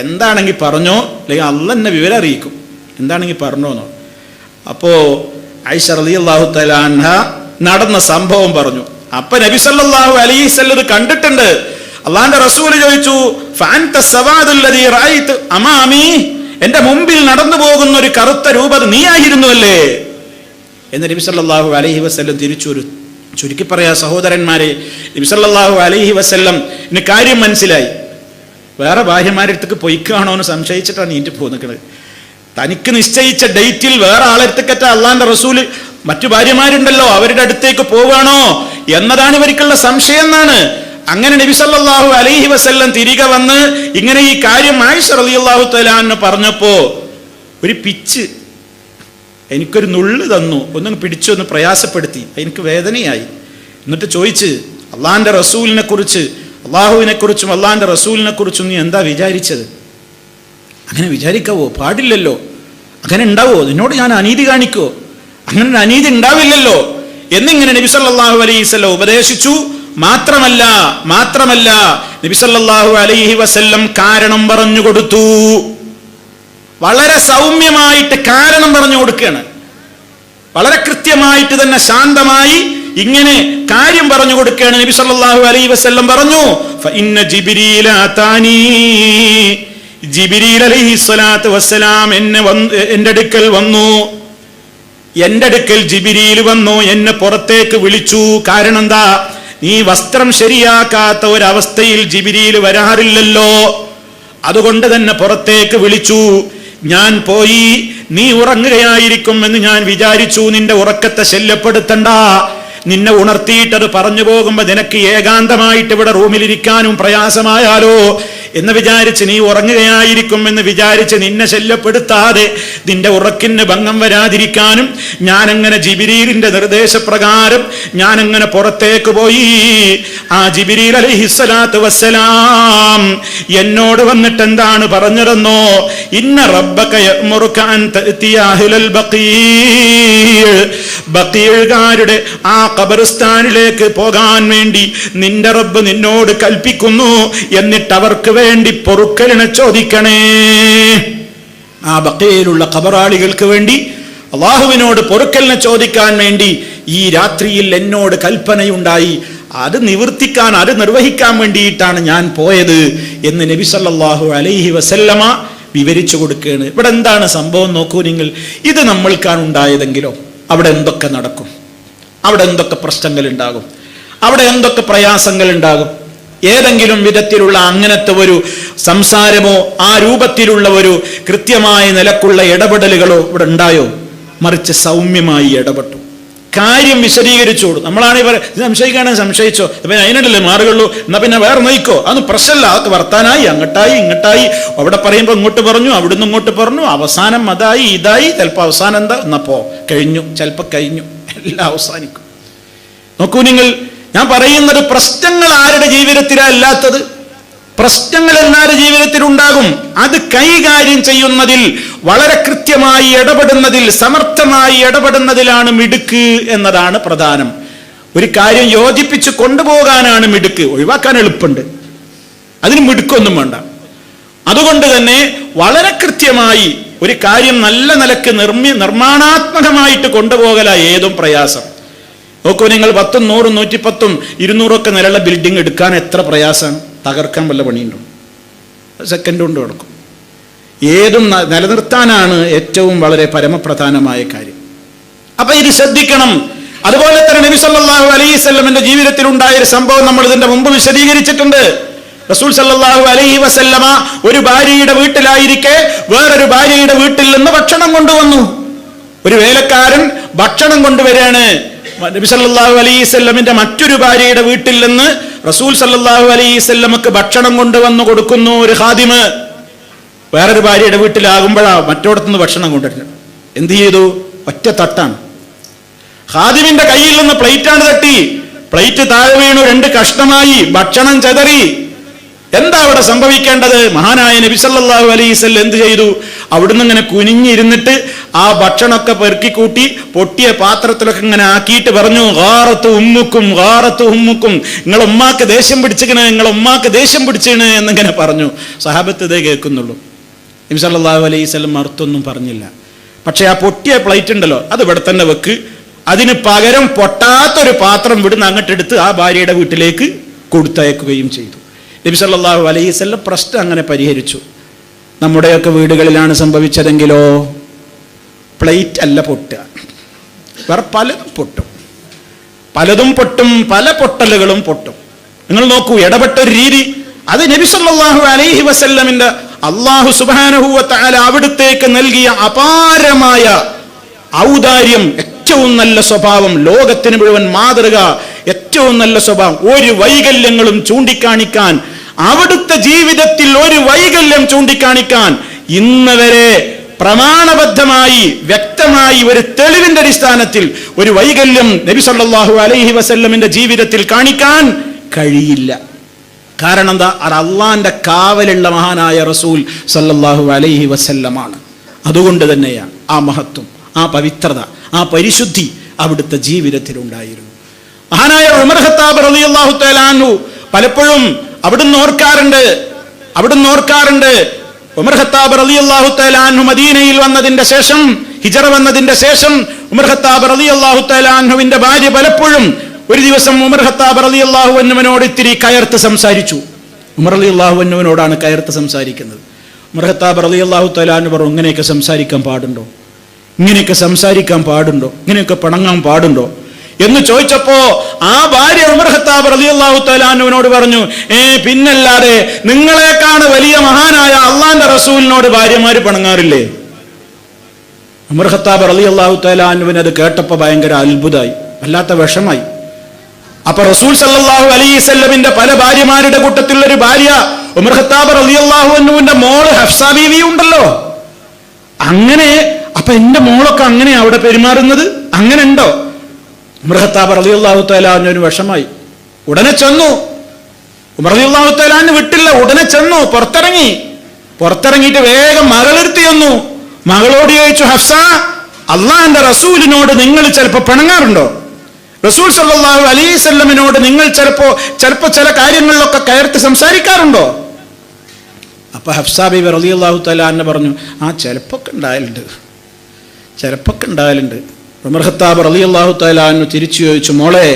എന്താണെങ്കിൽ പറഞ്ഞോ, അല്ലെങ്കിൽ അല്ലാഹ് എന്നെ വിവരം അറിയിക്കും. എന്താണെങ്കിൽ പറഞ്ഞോന്നോ. അപ്പോ ആയിഷ റളിയല്ലാഹു തആല അൻഹ നടന്ന സംഭവം പറഞ്ഞു. അപ്പൊ നബി സല്ലല്ലാഹു അലൈഹി വസല്ലം കണ്ടിട്ടുണ്ട്. അല്ലാഹുവിന്റെ റസൂൽ ചോദിച്ചു, ഫഅൻത സവാദുല്ലദീ റഅയ്തു അമാമി, എന്റെ മുമ്പിൽ നടന്നു പോകുന്ന ഒരു കറുത്ത രൂപം നീയായിരുന്നുവല്ലേ എന്ന് നബി സല്ലല്ലാഹു അലൈഹി വസല്ലം തിരിച്ചു. ചുരുക്കി പറയാ സഹോദരന്മാരെ, നബി സല്ലല്ലാഹു അലൈഹി വസല്ലം ഇന്ന് കാര്യം മനസ്സിലായി. വേറെ ഭാര്യമാരുടെ അടുത്തേക്ക് പൊയ്ക്കാണോ എന്ന് സംശയിച്ചിട്ടാണ് നീറ്റ് പോകുന്നത്. തനിക്ക് നിശ്ചയിച്ച ഡേറ്റിൽ വേറെ ആളെടുത്തേക്കറ്റ അള്ളാന്റെ റസൂല് മറ്റു ഭാര്യമാരുണ്ടല്ലോ അവരുടെ അടുത്തേക്ക് പോവാണോ എന്നതാണ് ഇവർക്കുള്ള സംശയം എന്നാണ്. അങ്ങനെ നബി സല്ലല്ലാഹു അലൈഹി വസല്ലം തിരികെ വന്ന് ഇങ്ങനെ ഈ കാര്യം ആയിഷ റളിയല്ലാഹു തആല അൻഹ പറഞ്ഞപ്പോ ഒരു പിച്ച് എനിക്കൊരു നുള്ളു തന്നു, ഒന്നും പിടിച്ചൊന്ന് പ്രയാസപ്പെടുത്തി, എനിക്ക് വേദനയായി. എന്നിട്ട് ചോദിച്ച്, അള്ളാന്റെ റസൂലിനെ കുറിച്ച്, അള്ളാഹുവിനെ കുറിച്ചും അള്ളാന്റെ റസൂലിനെ കുറിച്ചും നീ എന്താ വിചാരിച്ചത്? അങ്ങനെ വിചാരിക്കാവോ? പാടില്ലല്ലോ. അങ്ങനെ ഉണ്ടാവോ? നിന്നോട് ഞാൻ അനീതി കാണിക്കോ? അങ്ങനെ അനീതി ഉണ്ടാവില്ലല്ലോ എന്നിങ്ങനെ നബി സല്ലല്ലാഹു അലൈഹി വസല്ലം ഉപദേശിച്ചു. മാത്രമല്ല നബി സല്ലല്ലാഹു അലൈഹി വസല്ലം കാരണം പറഞ്ഞു കൊടുത്തു. വളരെ സൗമ്യമായിട്ട് കാരണം പറഞ്ഞു കൊടുക്കുകയാണ്. വളരെ കൃത്യമായിട്ട് തന്നെ ശാന്തമായി ഇങ്ങനെ കാര്യം പറഞ്ഞു കൊടുക്കുകയാണ്. നബി സല്ലല്ലാഹു അലൈഹി വസല്ലം പറഞ്ഞു, ഫഇന്ന ജിബ്രീല അതാനി, ജിബ്രീൽ അലൈഹിസ്സലാത്തു വസ്സലാം എൻ്റെ അടുക്കൽ വന്നു. എൻ്റെ അടുക്കൽ ജിബ്രീൽ വന്നു, എന്നെ പുറത്തേക്ക് വിളിച്ചു. കാരണം എന്താ? നീ വസ്ത്രം ശരിയാക്കാത്ത ഒരവസ്ഥയിൽ ജിബ്രീൽ വരാറില്ലല്ലോ, അതുകൊണ്ട് തന്നെ പുറത്തേക്ക് വിളിച്ചു. ഞാൻ പോയി, നീ ഉറങ്ങുകയായിരിക്കും എന്ന് ഞാൻ വിചാരിച്ചു, നിന്റെ ഉറക്കത്തെ ശല്യപ്പെടുത്തണ്ട നിന്നെ ഉണർത്തിയിട്ടത് പറഞ്ഞു പോകുമ്പോ നിനക്ക് ഏകാന്തമായിട്ട് ഇവിടെ റൂമിലിരിക്കാനും പ്രയാസമായാലോ എന്ന് വിചാരിച്ച് നീ ഉറങ്ങുകയായിരിക്കും എന്ന് വിചാരിച്ച് നിന്നെ ശല്യപ്പെടുത്താതെ നിന്റെ ഉറക്കിന് ഭംഗം വരാതിരിക്കാനും ഞാനങ്ങനെ ജിബ്രീലിന്റെ നിർദ്ദേശപ്രകാരം ഞാനങ്ങനെ പുറത്തേക്ക് പോയി. ആ ജിബ്രീൽ അലൈഹിസ്സലാത്തു വസ്സലാം എന്നോട് വന്നിട്ട് എന്താണ് പറഞ്ഞതെന്നോ, ഇന്ന റബ്ബക യഅ്മുറുക അൻ തഅതിയ അഹ്ലൽ ബഖീഅ്, ബഖീഅുകാരുടെ ആ ഖബർസ്ഥാനിലേക്ക് പോകാൻ വേണ്ടി നിന്റെ റബ്ബ് നിന്നോട് കൽപ്പിക്കുന്നു. എന്നിട്ട് അവർക്ക് വേണ്ടി പൊറുക്കലിനെ ചോദിക്കണേ. ആ ബഖീഅയിലുള്ള ഖബറാളികൾക്ക് വേണ്ടി അള്ളാഹുവിനോട് പൊറുക്കലിനെ ചോദിക്കാൻ വേണ്ടി ഈ രാത്രിയിൽ എന്നോട് കൽപ്പനയുണ്ടായി. അത് നിവർത്തിക്കാൻ, അത് നിർവഹിക്കാൻ വേണ്ടിയിട്ടാണ് ഞാൻ പോയത് എന്ന് നബി സല്ലല്ലാഹു അലൈഹി വസല്ലമ വിവരിച്ചു കൊടുക്കുകയാണ്. ഇവിടെ എന്താണ് സംഭവം നോക്കൂ നിങ്ങൾ. ഇത് നമ്മൾക്കാണ് ഉണ്ടായതെങ്കിലോ അവിടെ എന്തൊക്കെ നടക്കും, അവിടെ എന്തൊക്കെ പ്രശ്നങ്ങൾ ഉണ്ടാകും, അവിടെ എന്തൊക്കെ പ്രയാസങ്ങൾ ഉണ്ടാകും. ഏതെങ്കിലും വിധത്തിലുള്ള അങ്ങനത്തെ ഒരു സംസാരമോ ആ രൂപത്തിലുള്ള ഒരു കൃത്യമായ നിലക്കുള്ള ഇടപെടലുകളോ ഇവിടെ ഉണ്ടായോ? മറിച്ച് സൗമ്യമായി ഇടപെട്ടു, കാര്യം വിശദീകരിച്ചോളൂ. നമ്മളാണ് സംശയിക്കുകയാണെങ്കിൽ സംശയിച്ചോ, പിന്നെ അതിനല്ലേ മാറുകയുള്ളൂ, എന്നാ പിന്നെ വേറെ നോയിക്കോ, അതൊന്നും പ്രശ്നമല്ല, അതൊക്കെ വർത്താനായി, അങ്ങോട്ടായി ഇങ്ങോട്ടായി, അവിടെ പറയുമ്പോൾ ഇങ്ങോട്ട് പറഞ്ഞു, അവിടുന്ന് ഇങ്ങോട്ട് പറഞ്ഞു, അവസാനം അതായി ഇതായി, ചിലപ്പോൾ അവസാനം എന്താ എന്നപ്പോ കഴിഞ്ഞു, ചിലപ്പോൾ കഴിഞ്ഞു, എല്ലാം അവസാനിക്കും. നോക്കൂ നിങ്ങൾ, ഞാൻ പറയുന്നത് പ്രശ്നങ്ങൾ ആരുടെ ജീവിതത്തിലല്ലാത്തത്? പ്രശ്നങ്ങൾ എല്ലാവരുടെ ജീവിതത്തിൽ ഉണ്ടാകും. അത് കൈകാര്യം ചെയ്യുന്നതിൽ, വളരെ കൃത്യമായി ഇടപെടുന്നതിൽ, സമർത്ഥമായി ഇടപെടുന്നതിലാണ് മിടുക്ക് എന്നതാണ് പ്രധാനം. ഒരു കാര്യം യോജിപ്പിച്ച് കൊണ്ടുപോകാനാണ് മിടുക്ക്, ഒഴിവാക്കാൻ എളുപ്പമുണ്ട്, അതിന് മിടുക്കൊന്നും വേണ്ട. അതുകൊണ്ട് തന്നെ വളരെ കൃത്യമായി ഒരു കാര്യം നല്ല നിലക്ക് നിർമ്മാണാത്മകമായിട്ട് കൊണ്ടുപോകല ഏതും പ്രയാസം. നോക്കൂ നിങ്ങൾ, 10, 100, 110, 200 നിലയുള്ള ബിൽഡിംഗ് എടുക്കാൻ എത്ര പ്രയാസമാണ്. തകർക്കാൻ വല്ല പണിയുണ്ടോ? സെക്കൻഡ് കൊണ്ട് കിടക്കും. ഏതും നിലനിർത്താനാണ് ഏറ്റവും വളരെ പരമപ്രധാനമായ കാര്യം. അപ്പൊ ഇത് ശ്രദ്ധിക്കണം. അതുപോലെ തന്നെ നബി സല്ലല്ലാഹു അലൈഹി വസല്ലമയുടെ ജീവിതത്തിൽ ഉണ്ടായ ഒരു സംഭവം നമ്മൾ ഇതിന്റെ മുമ്പ് വിശദീകരിച്ചിട്ടുണ്ട്. റസൂൽ സല്ലല്ലാഹു അലൈഹി വസല്ലമ ഒരു ഭാര്യയുടെ വീട്ടിലായിരിക്കെ വേറൊരു ഭാര്യയുടെ വീട്ടിൽ നിന്ന് ഭക്ഷണം കൊണ്ടുവന്നു. ഒരു വേലക്കാരൻ ഭക്ഷണം കൊണ്ടുവരികയാണ്. നബി സല്ലല്ലാഹു അലൈഹി വസല്ലമിന്റെ മറ്റൊരു ഭാര്യയുടെ വീട്ടിൽ നിന്ന് റസൂൽ സല്ലല്ലാഹു അലൈഹി വസല്ലമക്ക് ഭക്ഷണം കൊണ്ടുവന്നു കൊടുക്കുന്നു ഒരു ഖാദിമ്. വേറൊരു ഭാര്യയുടെ വീട്ടിലാകുമ്പോഴാണ് മറ്റോടത്തുനിന്ന് ഭക്ഷണം കൊണ്ടുവരുന്നത്. എന്ത് ചെയ്തു? ഒറ്റ തട്ടാണ്. ഖാദിമിന്റെ കയ്യിൽ നിന്ന് പ്ലേറ്റാണ് തട്ടി, പ്ലേറ്റ് താഴെ വീണു, 2 കഷ്ണമായി, ഭക്ഷണം ചെതറി. എന്താ അവിടെ സംഭവിക്കേണ്ടത്? മഹാനായ നബി സല്ലല്ലാഹു അലൈഹി വസല്ലം എന്ത് ചെയ്തു? അവിടുന്ന് ഇങ്ങനെ കുനിഞ്ഞിരുന്നിട്ട് ആ ഭക്ഷണമൊക്കെ പെറുക്കിക്കൂട്ടി പൊട്ടിയ പാത്രത്തിലൊക്കെ ഇങ്ങനെ ആക്കിയിട്ട് പറഞ്ഞു, ഗാറത്തു ഉമ്മുക്കും, ഗാറത്തു ഉമ്മുക്കും, നിങ്ങളെ ഉമ്മാക്ക് ദേഷ്യം പിടിച്ചിക്കണ്, നിങ്ങളെ ഉമ്മാക്ക് ദേഷ്യം പിടിച്ചിക്കണ് എന്നിങ്ങനെ പറഞ്ഞു. സഹാബത്ത് ഇതേ കേൾക്കുന്നുള്ളൂ. നബി സല്ലല്ലാഹു അലൈഹി വസല്ലം മറുത്തൊന്നും പറഞ്ഞില്ല. പക്ഷെ ആ പൊട്ടിയ പ്ലേറ്റ് ഉണ്ടല്ലോ, അത് ഇവിടെ തന്നെ വെക്ക്, അതിന് പകരം പൊട്ടാത്തൊരു പാത്രം ഇവിടുന്ന് അങ്ങോട്ടെടുത്ത് ആ ഭാര്യയുടെ വീട്ടിലേക്ക് കൊടുത്തയക്കുകയും ചെയ്തു. നബി സല്ലല്ലാഹു അലൈഹി വസല്ലം പ്രശ്നം അങ്ങനെ പരിഹരിച്ചു. നമ്മുടെയൊക്കെ വീടുകളിലാണ് സംഭവിച്ചതെങ്കിലോ പ്ലേറ്റ് അല്ല പൊട്ടുക, വേറെ പലതും പൊട്ടും, പലതും പൊട്ടും, പല പൊട്ടലുകളും പൊട്ടും. നിങ്ങൾ നോക്കൂ, ഇടപെട്ടൊരു രീതി. അത് നബി സല്ലല്ലാഹു അലൈഹി വസല്ലമിന്റെ അല്ലാഹു സുബ്ഹാനഹു വ തആല അവിടുത്തേക്ക് നൽകിയ അപാരമായ ഔദാര്യം, ഏറ്റവും നല്ല സ്വഭാവം, ലോകത്തിന് മുഴുവൻ മാതൃക, ഏറ്റവും നല്ല സ്വഭാവം. ഒരു വൈകല്യങ്ങളും ചൂണ്ടിക്കാണിക്കാൻ, അവിടുത്തെ ജീവിതത്തിൽ ഒരു വൈകല്യം ചൂണ്ടിക്കാണിക്കാൻ ഇന്ന് വരെ പ്രമാണബദ്ധമായി വ്യക്തമായി ഒരു തെളിവിന്റെ അടിസ്ഥാനത്തിൽ ഒരു വൈകല്യം നബി സല്ലല്ലാഹു അലൈഹി വസല്ലമിന്റെ ജീവിതത്തിൽ കാണിക്കാൻ കഴിയില്ല. കാരണം എന്താ? അത് അള്ളാന്റെ കാവലുള്ള മഹാനായ റസൂൽ സല്ലല്ലാഹു അലൈഹി വസല്ലമാണ്. അതുകൊണ്ട് തന്നെയാണ് ആ മഹത്വം, ആ പവിത്രത, ആ പരിശുദ്ധി അവിടുത്തെ ജീവിതത്തിൽ ഉണ്ടായിരുന്നു. മഹാനായ ഉമർ ഖത്താബ് റളിയല്ലാഹു തആല അൻഹു പലപ്പോഴും അവിടുന്ന് ഓർക്കാറുണ്ട്. ഉമർ ഖത്താബ് റളിയല്ലാഹു തആല അൻഹു മദീനയിൽ വന്നതിന്റെ ശേഷം, ഹിജറ വന്നതിന്റെ ശേഷം ഉമർ ഖത്താബ് റളിയല്ലാഹു തആല അൻഹുവിന്റെ ഭാര്യ പലപ്പോഴും ഒരു ദിവസം ഉമർ ഖത്താബ് റളിയല്ലാഹു അൻഹുവിനോട് ഇത്തിരി കയർത്ത് സംസാരിച്ചു. ഉമർ റളിയല്ലാഹു അൻഹുവിനോടാണ് കയർത്ത് സംസാരിക്കുന്നത്. ഉമർ ഖത്താബ് റളിയല്ലാഹു തആല അൻഹു പറഞ്ഞു, ഇങ്ങനെയൊക്കെ സംസാരിക്കാൻ പാടുണ്ടോ? ഇങ്ങനെയൊക്കെ സംസാരിക്കാൻ പാടുണ്ടോ? ഇങ്ങനെയൊക്കെ പിണങ്ങാൻ പാടുണ്ടോ എന്ന് ചോദിച്ചപ്പോ ആ ഭാര്യ ഉമർ ഖത്താബ് റളിയല്ലാഹു തആല അൻഹുവിനോട് പറഞ്ഞു, പിന്നല്ലാതെ നിങ്ങളെക്കാണ് വലിയ മഹാനായ അള്ളാന്റെ റസൂലിനോട് ഭാര്യമാര് പിണങ്ങാറില്ലേ? ഉമർ ഖത്താബ് റളിയല്ലാഹു തആല അൻഹുവിന് അത് കേട്ടപ്പോ ഭയങ്കര അത്ഭുതമായി, വല്ലാത്ത വിഷമായി. അപ്പൊ റസൂൽ സല്ലല്ലാഹു അലൈഹി വസല്ലമിന്റെ പല ഭാര്യമാരുടെ കൂട്ടത്തിലുള്ള ഒരു ഭാര്യ ഉമർ ഖത്താബ് റളിയല്ലാഹു അൻഹുവിന്റെ മോള് ഹഫ്സ ബീവി ഉണ്ടല്ലോ. അങ്ങനെ അപ്പൊ എന്റെ മോളൊക്കെ അങ്ങനെ അവിടെ പെരുമാറുന്നത് അങ്ങനെ ഉണ്ടോ? ഉമർ ഖത്താബ് റളിയല്ലാഹു തആല അൻഹുവിന് വിഷമായി. ഉടനെ ചെന്നു. ഉമർ റളിയല്ലാഹു തആല അൻഹു വിട്ടില്ല, ഉടനെ ചെന്നു. പുറത്തിറങ്ങിയിട്ട് വേഗം മകളെടുത്ത് ചെന്നു. മകളോട് ചോദിച്ചു, ഹഫ്സ, അള്ളാഹിന്റെ റസൂലിനോട് നിങ്ങൾ ചിലപ്പോ പിണങ്ങാറുണ്ടോ? റസൂൽ സല്ലല്ലാഹു അലൈഹി വസല്ലമിനോട് നിങ്ങൾ ചിലപ്പോ ചില കാര്യങ്ങളിലൊക്കെ കയർത്ത് സംസാരിക്കാറുണ്ടോ? അപ്പൊ ഹഫ്സ ബീവി റളിയല്ലാഹു തആല അൻഹ പറഞ്ഞു, ആ ചിലപ്പൊക്കെ ഉണ്ടായാലുണ്ട്. ഉമർ ഖത്താബ് റളിയല്ലാഹു തആല അൻഹു തിരിച്ചു ചോദിച്ചു, മോളെ,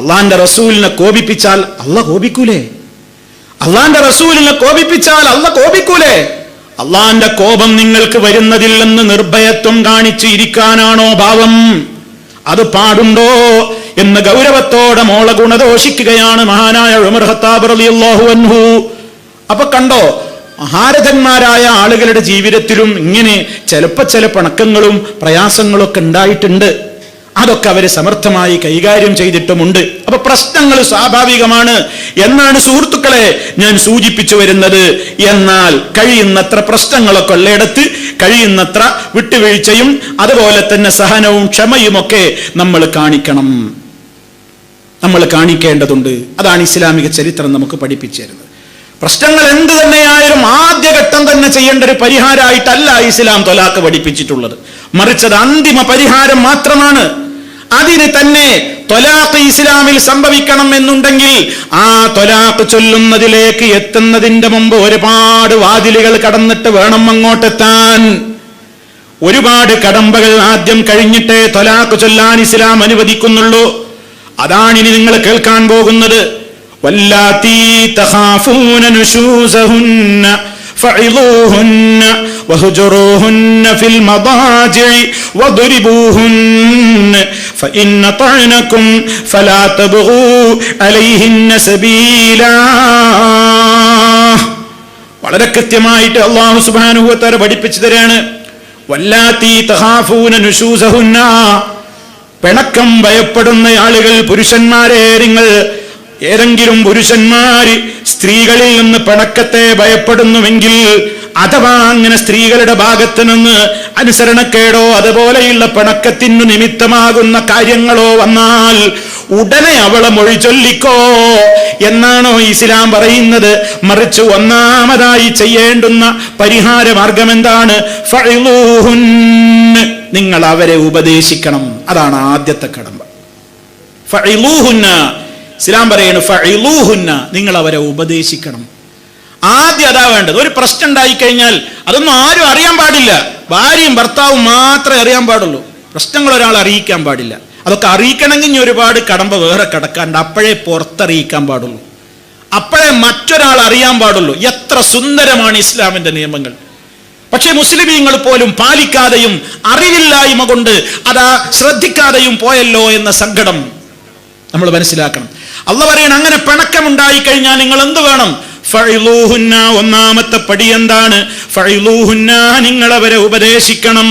അള്ളാഹിന്റെ റസൂലിനെ കോപിപ്പിച്ചാൽ അള്ളാഹ് കോപിക്കൂലേ? അള്ളാഹിന്റെ റസൂലിനെ കോപിപ്പിച്ചാൽ അള്ളാഹ് കോപിക്കൂലേ? അള്ളാഹിന്റെ കോപം നിങ്ങൾക്ക് വരുന്നതിൽ നിന്ന് നിർഭയത്വം കാണിച്ച് ഇരിക്കാനാണോ ഭാവം? അത് പാടുണ്ടോ എന്ന് ഗൗരവത്തോടെ മോളെ ഗുണദോഷിക്കുകയാണ് മഹാനായ ഉമർ ഖത്താബ് റളിയല്ലാഹു അൻഹു. അപ്പൊ കണ്ടോ, മഹാരഥന്മാരായ ആളുകളുടെ ജീവിതത്തിലും ഇങ്ങനെ ചില പിണക്കങ്ങളും പ്രയാസങ്ങളും ഒക്കെ ഉണ്ടായിട്ടുണ്ട്. അതൊക്കെ അവര് സമർത്ഥമായി കൈകാര്യം ചെയ്തിട്ടുമുണ്ട്. അപ്പൊ പ്രശ്നങ്ങൾ സ്വാഭാവികമാണ് എന്നാണ് സുഹൃത്തുക്കളെ ഞാൻ സൂചിപ്പിച്ചു വരുന്നത്. എന്നാൽ കഴിയുന്നത്ര പ്രശ്നങ്ങളൊക്കെ ഉള്ളിടത്ത് കഴിയുന്നത്ര വിട്ടുവീഴ്ചയും അതുപോലെ തന്നെ സഹനവും ക്ഷമയുമൊക്കെ നമ്മൾ കാണിക്കേണ്ടതുണ്ട്. അതാണ് ഇസ്ലാമിക ചരിത്രം നമുക്ക് പഠിപ്പിച്ചു തരുന്നത്. പ്രശ്നങ്ങൾ എന്ത് തന്നെയായാലും ആദ്യഘട്ടം തന്നെ ചെയ്യേണ്ട ഒരു പരിഹാരമായിട്ടല്ല ഇസ്ലാം ത്വലാഖ് പഠിപ്പിച്ചിട്ടുള്ളത്. മറിച്ച് അത് അന്തിമ പരിഹാരം മാത്രമാണ്. അതിന് തന്നെ ത്വലാഖ് ഇസ്ലാമിൽ സംഭവിക്കണം എന്നുണ്ടെങ്കിൽ ആ ത്വലാഖ് ചൊല്ലുന്നതിലേക്ക് എത്തുന്നതിന്റെ മുമ്പ് ഒരുപാട് വാതിലുകൾ കടന്നിട്ട് വേണം അങ്ങോട്ടെത്താൻ. ഒരുപാട് കടമ്പകൾ ആദ്യം കഴിഞ്ഞിട്ടേ ത്വലാഖ് ചൊല്ലാൻ ഇസ്ലാം അനുവദിക്കുന്നുള്ളൂ. അതാണ് ഇനി നിങ്ങൾ കേൾക്കാൻ പോകുന്നത്. വല്ലാത്തി തഖാഫൂന നുശൂസഹുന്ന ഫഇളൂഹുന്ന വഹ്ജുറൂഹുന്ന ഫിൽ മദാജിഇ വദ്രിബൂഹുന്ന ഫഇൻ തഅനകും ഫലാ തബ്ഗൂ അലൈഹിന്ന സബീലാ. വളരെ കൃത്യമായിട്ട് അല്ലാഹു സുബ്ഹാനഹു വ തആല പഠിപ്പിച്ചു തരാണ്. വല്ലാത്തി തഖാഫൂന നുശൂസഹുന്ന, പിണക്കം ഭയപ്പെടുന്ന ആളുകൾ, പുരുഷന്മാരെ, നിങ്ങൾ ഏതെങ്കിലും പുരുഷന്മാര് സ്ത്രീകളിൽ നിന്ന് പിണക്കത്തെ ഭയപ്പെടുന്നുവെങ്കിൽ, അഥവാ അങ്ങനെ സ്ത്രീകളുടെ ഭാഗത്ത് നിന്ന് അനുസരണക്കേടോ അതുപോലെയുള്ള പിണക്കത്തിനു നിമിത്തമാകുന്ന കാര്യങ്ങളോ വന്നാൽ ഉടനെ അവളെ മൊഴി ചൊല്ലിക്കോ എന്നാണോ ഇസ്ലാം പറയുന്നത്? മറിച്ച് ഒന്നാമതായി ചെയ്യേണ്ടുന്ന പരിഹാര മാർഗം എന്താണ്? ഫഇളൂഹുന്ന, നിങ്ങൾ അവരെ ഉപദേശിക്കണം. അതാണ് ആദ്യത്തെ കടമ്പ. ഫഇളൂഹുന്ന, ഇസ്ലാം പറയുന്നു ഫഇളൂഹുന്ന, നിങ്ങൾ അവരെ ഉപദേശിക്കണം. ആദ്യം അതാ വേണ്ടത്. ഒരു പ്രശ്നം ഉണ്ടായിക്കഴിഞ്ഞാൽ അതൊന്നും ആരും അറിയാൻ പാടില്ല. ഭാര്യയും ഭർത്താവും മാത്രമേ അറിയാൻ പാടുള്ളൂ. പ്രശ്നങ്ങൾ ഒരാൾ അറിയിക്കാൻ പാടില്ല. അതൊക്കെ അറിയിക്കണമെങ്കിൽ ഇനി ഒരുപാട് കടമ്പ വേറെ കിടക്കാണ്ട്. അപ്പോഴേ പുറത്തറിയിക്കാൻ പാടുള്ളൂ, അപ്പോഴേ മറ്റൊരാൾ അറിയാൻ പാടുള്ളൂ. എത്ര സുന്ദരമാണ് ഇസ്ലാമിന്റെ നിയമങ്ങൾ. പക്ഷെ മുസ്ലിമീങ്ങൾ പോലും പാലിക്കാതെയും അറിവില്ലായ്മ കൊണ്ട് അതാ ശ്രദ്ധിക്കാതെയും പോയല്ലോ എന്ന സങ്കടം നമ്മൾ മനസ്സിലാക്കണം. അല്ലാഹു പറയണം, അങ്ങനെ പിണക്കമുണ്ടായി കഴിഞ്ഞാൽ നിങ്ങൾ എന്ത് വേണം? ഫഇളൂഹുന്ന, ഒന്നാമത്തെ പടി എന്താണ്? ഫഇളൂഹുന്ന, നിങ്ങൾ അവരെ ഉപദേശിക്കണം.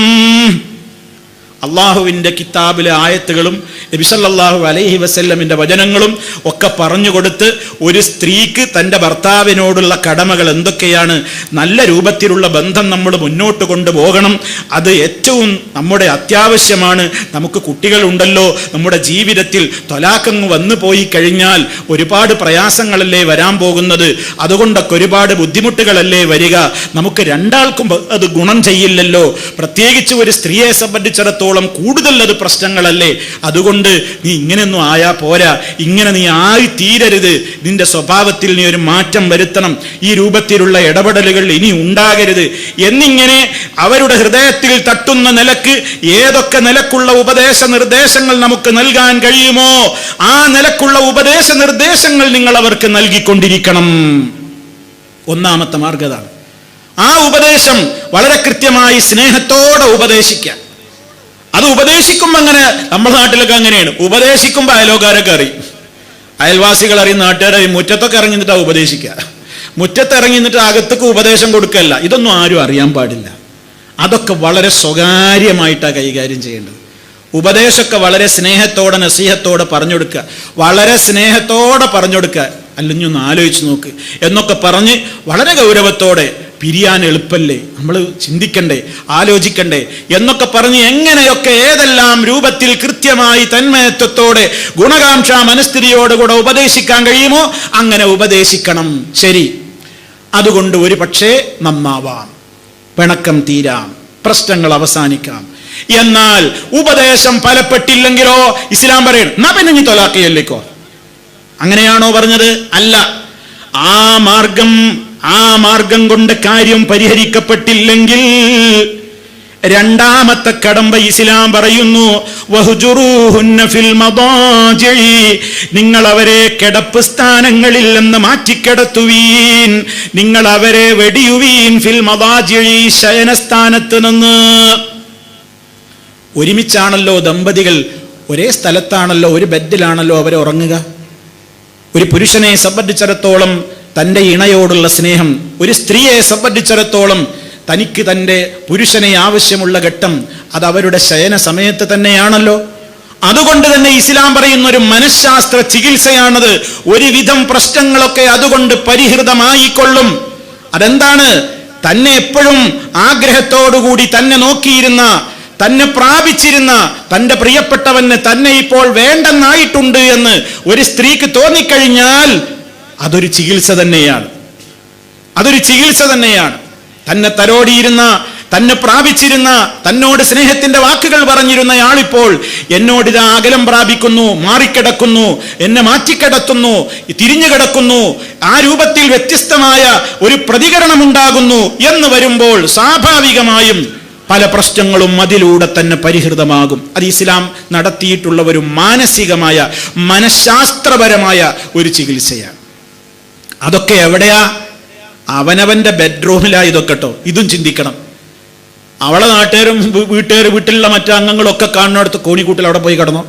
അള്ളാഹുവിന്റെ കിതാബിലെ ആയത്തുകളും നബി സല്ലല്ലാഹു അലൈഹി വസല്ലമിന്റെ വചനങ്ങളും ഒക്കെ പറഞ്ഞു കൊടുത്ത് ഒരു സ്ത്രീക്ക് തൻ്റെ ഭർത്താവിനോടുള്ള കടമകൾ എന്തൊക്കെയാണ്, നല്ല രൂപത്തിലുള്ള ബന്ധം നമ്മൾ മുന്നോട്ട് കൊണ്ടുപോകണം. അത് ഏറ്റവും നമ്മുടെ അത്യാവശ്യമാണ്. നമുക്ക് കുട്ടികളുണ്ടല്ലോ, നമ്മുടെ ജീവിതത്തിൽ ത്വലാഖ് വന്നു പോയി കഴിഞ്ഞാൽ ഒരുപാട് പ്രയാസങ്ങളല്ലേ വരാൻ പോകുന്നത്. അതുകൊണ്ടൊക്കെ ഒരുപാട് ബുദ്ധിമുട്ടുകളല്ലേ വരിക. നമുക്ക് രണ്ടാൾക്കും അത് ഗുണം ചെയ്യില്ലല്ലോ. പ്രത്യേകിച്ച് ഒരു സ്ത്രീയെ സംബന്ധിച്ചിടത്തോളം കൂടുതൽ അത് പ്രശ്നങ്ങളല്ലേ. അതുകൊണ്ട് നീ ഇങ്ങനെയൊന്നും ആയാ പോരാ, ഇങ്ങനെ നീ ആയി തീരരുത്, നിന്റെ സ്വഭാവത്തിൽ നീ ഒരു മാറ്റം വരുത്തണം, ഈ രൂപത്തിലുള്ള ഇടപെടലുകൾ ഇനി ഉണ്ടാകരുത് എന്നിങ്ങനെ അവരുടെ ഹൃദയത്തിൽ തട്ടുന്ന നിലക്ക് ഏതൊക്കെ നിലക്കുള്ള ഉപദേശ നിർദ്ദേശങ്ങൾ നമുക്ക് നൽകാൻ കഴിയുമോ ആ നിലക്കുള്ള ഉപദേശ നിർദ്ദേശങ്ങൾ നിങ്ങൾ അവർക്ക് നൽകിക്കൊണ്ടിരിക്കണം. ഒന്നാമത്തെ മാർഗതാണ്. ആ ഉപദേശം വളരെ കൃത്യമായി സ്നേഹത്തോടെ ഉപദേശിക്കുക. അത് ഉപദേശിക്കുമ്പോൾ അങ്ങനെ, നമ്മുടെ നാട്ടിലൊക്കെ അങ്ങനെയാണ്, ഉപദേശിക്കുമ്പോൾ അയലോകാരൊക്കെ അറിയും, അയൽവാസികൾ അറിയും, നാട്ടുകാരറിയും. മുറ്റത്തൊക്കെ ഇറങ്ങി നിന്നിട്ടാ ഉപദേശിക്കുക. മുറ്റത്ത് ഇറങ്ങി നിന്നിട്ട് അകത്തേക്ക് ഉപദേശം കൊടുക്കല്ല. ഇതൊന്നും ആരും അറിയാൻ പാടില്ല. അതൊക്കെ വളരെ സ്വകാര്യമായിട്ടാണ് കൈകാര്യം ചെയ്യേണ്ടത്. ഉപദേശമൊക്കെ വളരെ സ്നേഹത്തോടെ നസീഹത്തോടെ പറഞ്ഞു കൊടുക്കുക, വളരെ സ്നേഹത്തോടെ പറഞ്ഞു കൊടുക്കുക. അല്ലെങ്കിൽ ഒന്ന് ആലോചിച്ച് നോക്ക് എന്നൊക്കെ പറഞ്ഞ് വളരെ ഗൗരവത്തോടെ, പിരിയാൻ എളുപ്പല്ലേ, നമ്മൾ ചിന്തിക്കണ്ടേ, ആലോചിക്കണ്ടേ എന്നൊക്കെ പറഞ്ഞ് എങ്ങനെയൊക്കെ ഏതെല്ലാം രൂപത്തിൽ കൃത്യമായി തന്മയത്വത്തോടെ ഗുണകാംക്ഷ മനസ്ഥിതിയോടുകൂടെ ഉപദേശിക്കാൻ കഴിയുമോ അങ്ങനെ ഉപദേശിക്കണം. ശരി, അതുകൊണ്ട് ഒരു പക്ഷേ നന്നാവാം, പിണക്കം തീരാം, പ്രശ്നങ്ങൾ അവസാനിക്കാം. എന്നാൽ ഉപദേശം ഫലപ്പെട്ടില്ലെങ്കിലോ ഇസ്ലാം പറയണം എന്നാ പിന്നെ നീ തൊലാഖ് ചൊല്ലിക്കോ. അങ്ങനെയാണോ പറഞ്ഞത്? അല്ല. ആ മാർഗം കൊണ്ട് കാര്യം പരിഹരിക്കപ്പെട്ടില്ലെങ്കിൽ രണ്ടാമത്തെ കടമ്പ ഇസ്ലാം പറയുന്നു, വഹ്ജുറൂഹുന്ന ഫിൽ മദാജിഇ, നിങ്ങൾ അവരെ കിടപ്പ് സ്ഥാനങ്ങളിൽ നിന്ന് മാറ്റിക്കിടത്തുവീൻ, നിങ്ങൾ അവരെ വെടിയുവീൻ, ഫിൽ മദാജിഇ, ശയനസ്ഥാനത്ത് നിന്ന്. ഒരുമിച്ചാണല്ലോ ദമ്പതികൾ, ഒരേ സ്ഥലത്താണല്ലോ, ഒരു ബെഡിലാണല്ലോ അവർ ഉറങ്ങുക. ഒരു പുരുഷനെ സംബന്ധിച്ചിടത്തോളം തൻ്റെ ഇണയോടുള്ള സ്നേഹം, ഒരു സ്ത്രീയെ സംബന്ധിച്ചിടത്തോളം തനിക്ക് തൻ്റെ പുരുഷനെ ആവശ്യമുള്ള ഘട്ടം അത് അവരുടെ ശയന സമയത്ത് തന്നെയാണല്ലോ. അതുകൊണ്ട് തന്നെ ഇസ്ലാം പറയുന്ന ഒരു മനഃശാസ്ത്ര ചികിത്സയാണത്. ഒരുവിധം പ്രശ്നങ്ങളൊക്കെ അതുകൊണ്ട് പരിഹൃതമായിക്കൊള്ളും. അതെന്താണ്? തന്നെ എപ്പോഴും ആഗ്രഹത്തോടുകൂടി തന്നെ നോക്കിയിരുന്ന, തന്നെ പ്രാപിച്ചിരുന്ന തൻ്റെ പ്രിയപ്പെട്ടവന് തന്നെ ഇപ്പോൾ വേണ്ടെന്നായിട്ടുണ്ട് എന്ന് ഒരു സ്ത്രീക്ക് തോന്നിക്കഴിഞ്ഞാൽ അതൊരു ചികിത്സ തന്നെയാണ്. അതൊരു ചികിത്സ തന്നെയാണ്. തന്നെ തലോടിയിരുന്ന, തന്നെ പ്രാപിച്ചിരുന്ന, തന്നോട് സ്നേഹത്തിന്റെ വാക്കുകൾ പറഞ്ഞിരുന്നയാളിപ്പോൾ എന്നോടിതാ അകലം പ്രാപിക്കുന്നു, മാറിക്കിടക്കുന്നു, എന്നെ മാറ്റിക്കിടത്തുന്നു, തിരിഞ്ഞു കിടക്കുന്നു, ആ രൂപത്തിൽ വ്യത്യസ്തമായ ഒരു പ്രതികരണം ഉണ്ടാകുന്നു എന്ന് വരുമ്പോൾ സ്വാഭാവികമായും പല പ്രശ്നങ്ങളും അതിലൂടെ തന്നെ പരിഹൃതമാകും. അത് ഇസ്ലാം നടത്തിയിട്ടുള്ള ഒരു മാനസികമായ, മനഃശാസ്ത്രപരമായ ഒരു ചികിത്സയാണ്. അതൊക്കെ എവിടെയാ? അവനവന്റെ ബെഡ്റൂമിലാ ഇതൊക്കെ കേട്ടോ. ഇതും ചിന്തിക്കണം. അവളെ നാട്ടുകാരും വീട്ടിലുള്ള മറ്റു അംഗങ്ങളൊക്കെ കാണുന്നിടത്ത് കോണിക്കൂട്ടിൽ അവിടെ പോയി കിടന്നോ,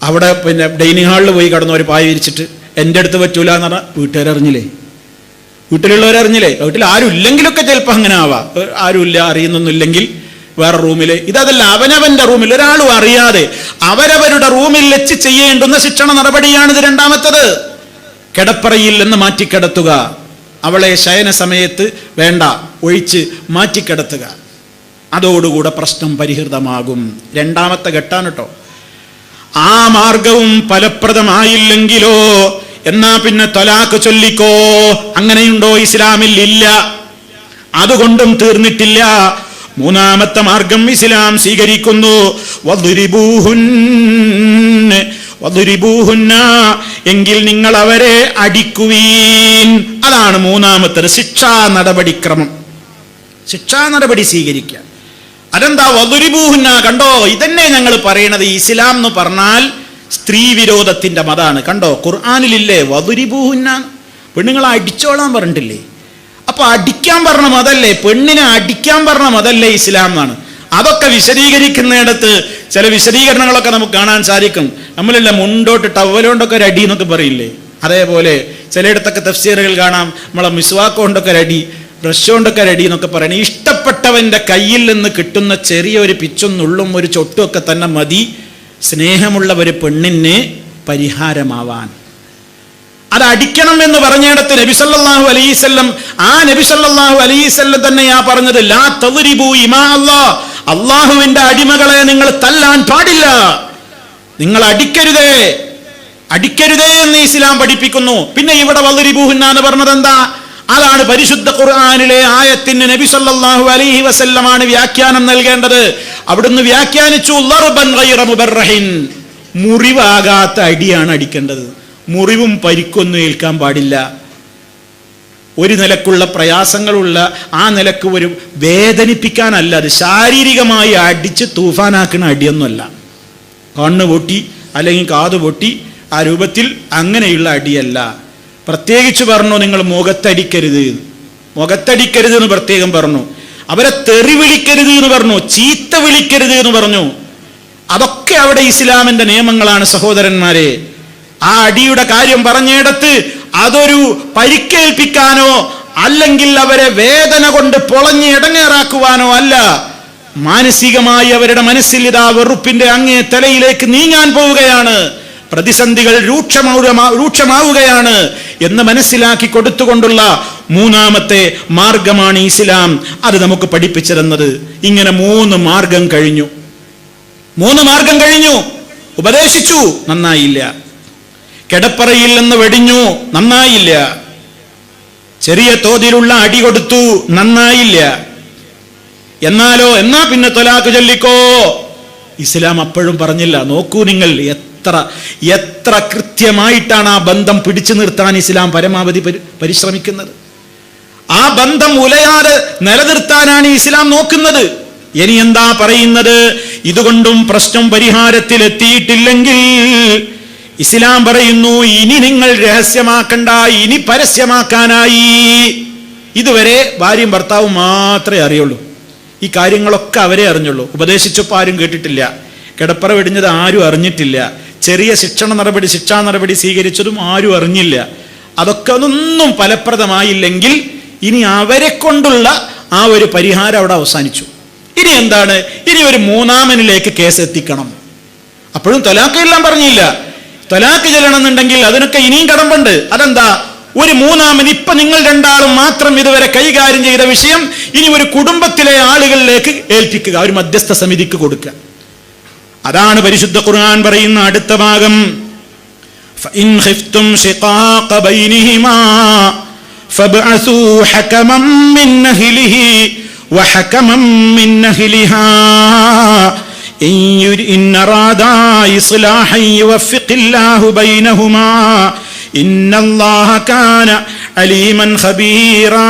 അവിടെ പിന്നെ ഡൈനിങ് ഹാളിൽ പോയി കിടന്നോ ഒരു പായ വിരിച്ചിട്ട്. എൻ്റെ അടുത്ത് പറ്റൂല എന്ന് പറഞ്ഞാൽ വീട്ടുകാരറിഞ്ഞില്ലേ, വീട്ടിലുള്ളവരറിഞ്ഞില്ലേ? വീട്ടിൽ ആരും ഇല്ലെങ്കിലൊക്കെ ചിലപ്പോൾ അങ്ങനെ ആവാം. ആരുമില്ല, അറിയുന്നൊന്നുമില്ലെങ്കിൽ വേറെ റൂമിൽ. ഇതല്ല, അവനവന്റെ റൂമിൽ ഒരാളും അറിയാതെ അവരവരുടെ റൂമിൽ വെച്ച് ചെയ്യേണ്ടുന്ന ശിക്ഷണ നടപടിയാണിത്. രണ്ടാമത്തത് കിടപ്പറയിൽ നിന്ന് മാറ്റിക്കിടത്തുക, അവളെ ശയന സമയത്ത് വേണ്ട ഒഴിച്ച് മാറ്റിക്കിടത്തുക. അതോടുകൂടെ പ്രശ്നം പരിഹൃതമാകും. രണ്ടാമത്തെ ഘട്ടാണ് കേട്ടോ. ആ മാർഗവും ഫലപ്രദമായില്ലെങ്കിലോ എന്നാ പിന്നെ ത്വലാഖ് ചൊല്ലിക്കോ. അങ്ങനെയുണ്ടോ ഇസ്ലാമിൽ? ഇല്ല. അതുകൊണ്ടും തീർന്നിട്ടില്ല. മൂന്നാമത്തെ മാർഗം ഇസ്ലാം സ്വീകരിക്കുന്നു. വദ്രിബൂഹുന്ന, എങ്കിൽ നിങ്ങൾ അവരെ അടിക്കുവീൻ. അതാണ് മൂന്നാമത്തത്, ശിക്ഷാ നടപടിക്രമം. ശിക്ഷാ നടപടി സ്വീകരിക്കുക. അതെന്താ വദ്രിബൂഹുന്ന? കണ്ടോ, ഇതന്നെ ഞങ്ങൾ പറയണത്. ഇസ്ലാം എന്ന് പറഞ്ഞാൽ സ്ത്രീ വിരോധത്തിന്റെ മതാണ്. കണ്ടോ, ഖുർആനിലില്ലേ വദ്രിബൂഹുന്ന, പെണ്ണുങ്ങളെ അടിച്ചോളാൻ പറഞ്ഞിട്ടില്ലേ? അപ്പൊ അടിക്കാൻ പറഞ്ഞ മതല്ലേ, പെണ്ണിനെ അടിക്കാൻ പറഞ്ഞ മതല്ലേ ഇസ്ലാം എന്നാണ്. അതൊക്കെ വിശദീകരിക്കുന്നിടത്ത് ചില വിശദീകരണങ്ങളൊക്കെ നമുക്ക് കാണാൻ സാധിക്കും. നമ്മളില്ല മുണ്ടോട്ട് ടവലോണ്ടൊക്കെ ഒരു അടി എന്നൊക്കെ പറയില്ലേ, അതേപോലെ ചിലയിടത്തൊക്കെ തഫ്സീറുകൾ കാണാം നമ്മളെ മിസ്വാക്ക് കൊണ്ടൊക്കെ ഒരു അടി, ബ്രഷ് കൊണ്ടൊക്കെ ഒരു അടി എന്നൊക്കെ പറയണേ. ഇഷ്ടപ്പെട്ടവന്റെ കയ്യിൽ നിന്ന് കിട്ടുന്ന ചെറിയ ഒരു പിച്ചും നുള്ളും ഒരു ചൊട്ടും ഒക്കെ തന്നെ മതി സ്നേഹമുള്ള ഒരു പെണ്ണിന് പരിഹാരമാവാൻ. അത് അടിക്കണം എന്ന് പറഞ്ഞിടത്ത് നബി സല്ലല്ലാഹു അലൈഹി വസല്ലം, ആ നബി സല്ലല്ലാഹു അലൈഹി വസല്ലം തന്നെയാ പറഞ്ഞത്, ലാ തദ്രിബൂ ഇമാ അല്ലാഹ്, അള്ളാഹുവിന്റെ അടിമകളെ നിങ്ങൾ തല്ലാൻ പാടില്ല, നിങ്ങൾ അടിക്കരുതേ, അടിക്കരുതേ എന്ന് ഇസ്ലാം പഠിപ്പിക്കുന്നു. പിന്നെ ഇവിടെ വദ്രിബൂഹുന്ന എന്ന് പറഞ്ഞത് എന്താ? അതാണ് പരിശുദ്ധ ഖുർആനിലെ ആയത്തിന് നബി സല്ലല്ലാഹു അലൈഹി വസല്ലമാണ് വ്യാഖ്യാനം നൽകേണ്ടത്. അവിടുന്ന് വ്യാഖ്യാനിച്ചു, ലർബൻ ഗൈറ മുബർറഹിൻ, മുറിവാകാത്ത അടിയാണ് അടിക്കേണ്ടത്. മുറിവും പരിക്കൊന്നും ഏൽക്കാൻ പാടില്ല. ഒരു നിലക്കുള്ള പ്രയാസങ്ങളുള്ള ആ നിലക്ക് ഒരു വേദനിപ്പിക്കാനല്ല, അത് ശാരീരികമായി അടിച്ച് തൂഫാനാക്കുന്ന അടിയൊന്നുമല്ല. കണ്ണ് പൊട്ടി അല്ലെങ്കിൽ കാത് പൊട്ടി ആ രൂപത്തിൽ അങ്ങനെയുള്ള അടിയല്ല. പ്രത്യേകിച്ച് പറഞ്ഞു, നിങ്ങൾ മുഖത്തടിക്കരുത്, മുഖത്തടിക്കരുത് എന്ന് പ്രത്യേകം പറഞ്ഞു. അവരെ തെറി വിളിക്കരുത് എന്ന് പറഞ്ഞു, ചീത്ത വിളിക്കരുത് എന്ന് പറഞ്ഞു. അതൊക്കെ അവിടെ ഇസ്ലാമിന്റെ നിയമങ്ങളാണ് സഹോദരന്മാരെ. ആ അടിയുടെ കാര്യം പറഞ്ഞിടത്ത് അതൊരു പരിക്കേൽപ്പിക്കാനോ അല്ലെങ്കിൽ അവരെ വേദന കൊണ്ട് പൊളഞ്ഞ് ഇടങ്ങേറാക്കുവാനോ അല്ല. മാനസികമായി അവരുടെ മനസ്സിൽ ഇതാ വെറുപ്പിന്റെ അങ്ങേ തലയിലേക്ക് നീങ്ങാൻ പോവുകയാണ്, പ്രതിസന്ധികൾ രൂക്ഷമാവുകയാണ് എന്ന് മനസ്സിലാക്കി കൊടുത്തുകൊണ്ടുള്ള മൂന്നാമത്തെ മാർഗമാണ് ഇസ്ലാം. അത് നമുക്ക് പഠിപ്പിച്ചു തന്നത്. ഇങ്ങനെ 3 മാർഗം കഴിഞ്ഞു. ഉപദേശിച്ചു, നന്നായില്ല. കിടപ്പറയിൽ നിന്ന് വെടിഞ്ഞു, നന്നായില്ല. ചെറിയ തോതിലുള്ള അടി കൊടുത്തു, നന്നായില്ല. എന്നാ പിന്നെ ത്വലാഖ് ചൊല്ലിക്കോ. ഇസ്ലാം അപ്പോഴും പറഞ്ഞില്ല. നോക്കൂ നിങ്ങൾ, എത്ര കൃത്യമായിട്ടാണ് ആ ബന്ധം പിടിച്ചു നിർത്താൻ ഇസ്ലാം പരമാവധി പരിശ്രമിക്കുന്നത്. ആ ബന്ധം ഉലയാതെ നിലനിർത്താനാണ് ഇസ്ലാം നോക്കുന്നത്. ഇനി എന്താ പറയുന്നത്? ഇതുകൊണ്ടും പ്രശ്നം പരിഹാരത്തിലെത്തിയിട്ടില്ലെങ്കിൽ ഇസ്ലാം പറയുന്നു, ഇനി നിങ്ങൾ രഹസ്യമാക്കണ്ട, ഇനി പരസ്യമാക്കാനായി. ഇതുവരെ ഭാര്യയും ഭർത്താവും മാത്രമേ അറിയുള്ളൂ. ഈ കാര്യങ്ങളൊക്കെ അവരെ അറിഞ്ഞുള്ളൂ. ഉപദേശിച്ചപ്പോൾ ആരും കേട്ടിട്ടില്ല. കിടപ്പറ വെടിഞ്ഞത് ആരും അറിഞ്ഞിട്ടില്ല. ചെറിയ ശിക്ഷാ നടപടി സ്വീകരിച്ചതും ആരും അറിഞ്ഞില്ല. അതൊക്കെ ഒന്നും ഫലപ്രദമായില്ലെങ്കിൽ ഇനി അവരെ കൊണ്ടുള്ള ആ ഒരു പരിഹാരം അവിടെ അവസാനിച്ചു. ഇനി എന്താണ്? ഇനി ഒരു മൂന്നാമനിലേക്ക് കേസ് എത്തിക്കണം. അപ്പോഴും ത്വലാഖ് എല്ലാം പറഞ്ഞില്ല. ത്വലാഖ് ചെല്ലണമെന്നുണ്ടെങ്കിൽ അതിനൊക്കെ ഇനിയും കടമ്പുണ്ട്. അതെന്താ? ഒരു മൂന്നാമൻ, ഇപ്പൊ നിങ്ങൾ രണ്ടാളും മാത്രം ഇതുവരെ കൈകാര്യം ചെയ്ത വിഷയം ഇനി ഒരു കുടുംബത്തിലെ ആളുകളിലേക്ക് ഏൽപ്പിക്കുക, ഒരു മധ്യസ്ഥ സമിതിക്ക് കൊടുക്കുക. അതാണ് പരിശുദ്ധ ഖുർആൻ പറയുന്ന അടുത്ത ഭാഗം. ഫഇൻ ഖിഫ്തും ശിഖാഖ ബൈനിഹിമാ ഫബ്അസൂ ഹകമൻ മിൻ അഹ്ലിഹി വഹകമൻ മിൻ അഹ്ലിഹാ ഇൻ അറാദാ ഇസ്ലാഹൻ യുവഫിഖില്ലാഹു ബൈനഹുമാ ഇന്നല്ലാഹ കാന അലീമൻ ഖബീറാ.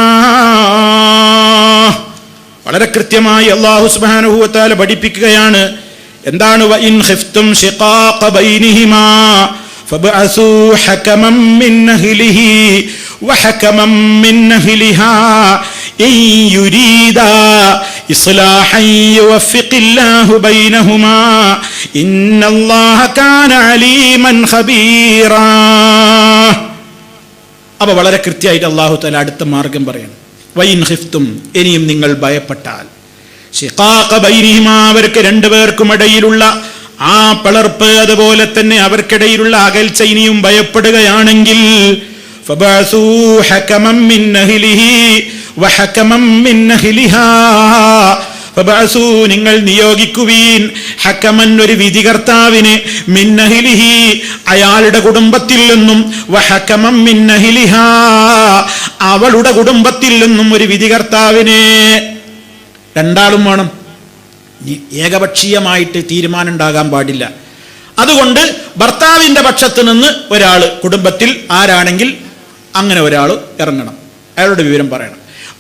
വളരെ കൃത്യമായി അല്ലാഹു സുബ്ഹാനഹു വ തആല പഠിപ്പിക്കുകയാണ്. എന്താണ്? വഇൻ ഖിഫ്തും ശിഖാഖ ബൈനിഹിമാ ഫബ്അസൂ ഹകമൻ മിൻ അഹ്ലിഹി വഹകമൻ മിൻ അഹ്ലിഹാ ഇൻ യുരീദാ ഇസ്ലാഹൻ യുവഫിഖില്ലാഹു ബൈനഹുമാ ഇന്നല്ലാഹ കാന അലീമൻ ഖബീറാ. അപ്പോൾ വളരെ കൃത്യമായിട്ട് അല്ലാഹു തആല അടുത്ത മാർഗം പറയണം. വഇൻ ഖിഫ്തും, ഇനിയും നിങ്ങൾ ഭയപ്പെട്ടാൽ, ശിഖാഖ ബൈനിഹിമാ, അവർക്ക് രണ്ടുപേർക്കും ഇടയിലുള്ള ആ പിളർപ്പ്, അതുപോലെ തന്നെ അവർക്കിടയിലുള്ള അകൽച്ച ഇനിയും ഭയപ്പെടുകയാണെങ്കിൽ, ഫബഅസൂ ഹകമൻ മിൻ അഹ്ലിഹി വഹകമൻ മിൻ അഹ്ലിഹാ, ഫബഅസൂ, നിങ്ങൾ നിയോഗിക്കുവീൻ, ഹകമൻ, ഒരു വിധികർത്താവിനെ, മിൻ അഹ്ലിഹി, അയാളുടെ കുടുംബത്തിൽ നിന്നും, വഹകമൻ മിൻ അഹ്ലിഹാ, അവളുടെ കുടുംബത്തിൽ നിന്നും ഒരു വിധികർത്താവിനെ. രണ്ടാളും വേണം. ഏകപക്ഷീയമായിട്ട് തീരുമാനം ഉണ്ടാകാൻ പാടില്ല. അതുകൊണ്ട് ഭർത്താവിന്റെ പക്ഷത്ത് നിന്ന് ഒരാൾ, കുടുംബത്തിൽ ആരാണെങ്കിൽ അങ്ങനെ ഒരാൾ ഇറങ്ങണം, അയാളുടെ വിവരം പറയണം.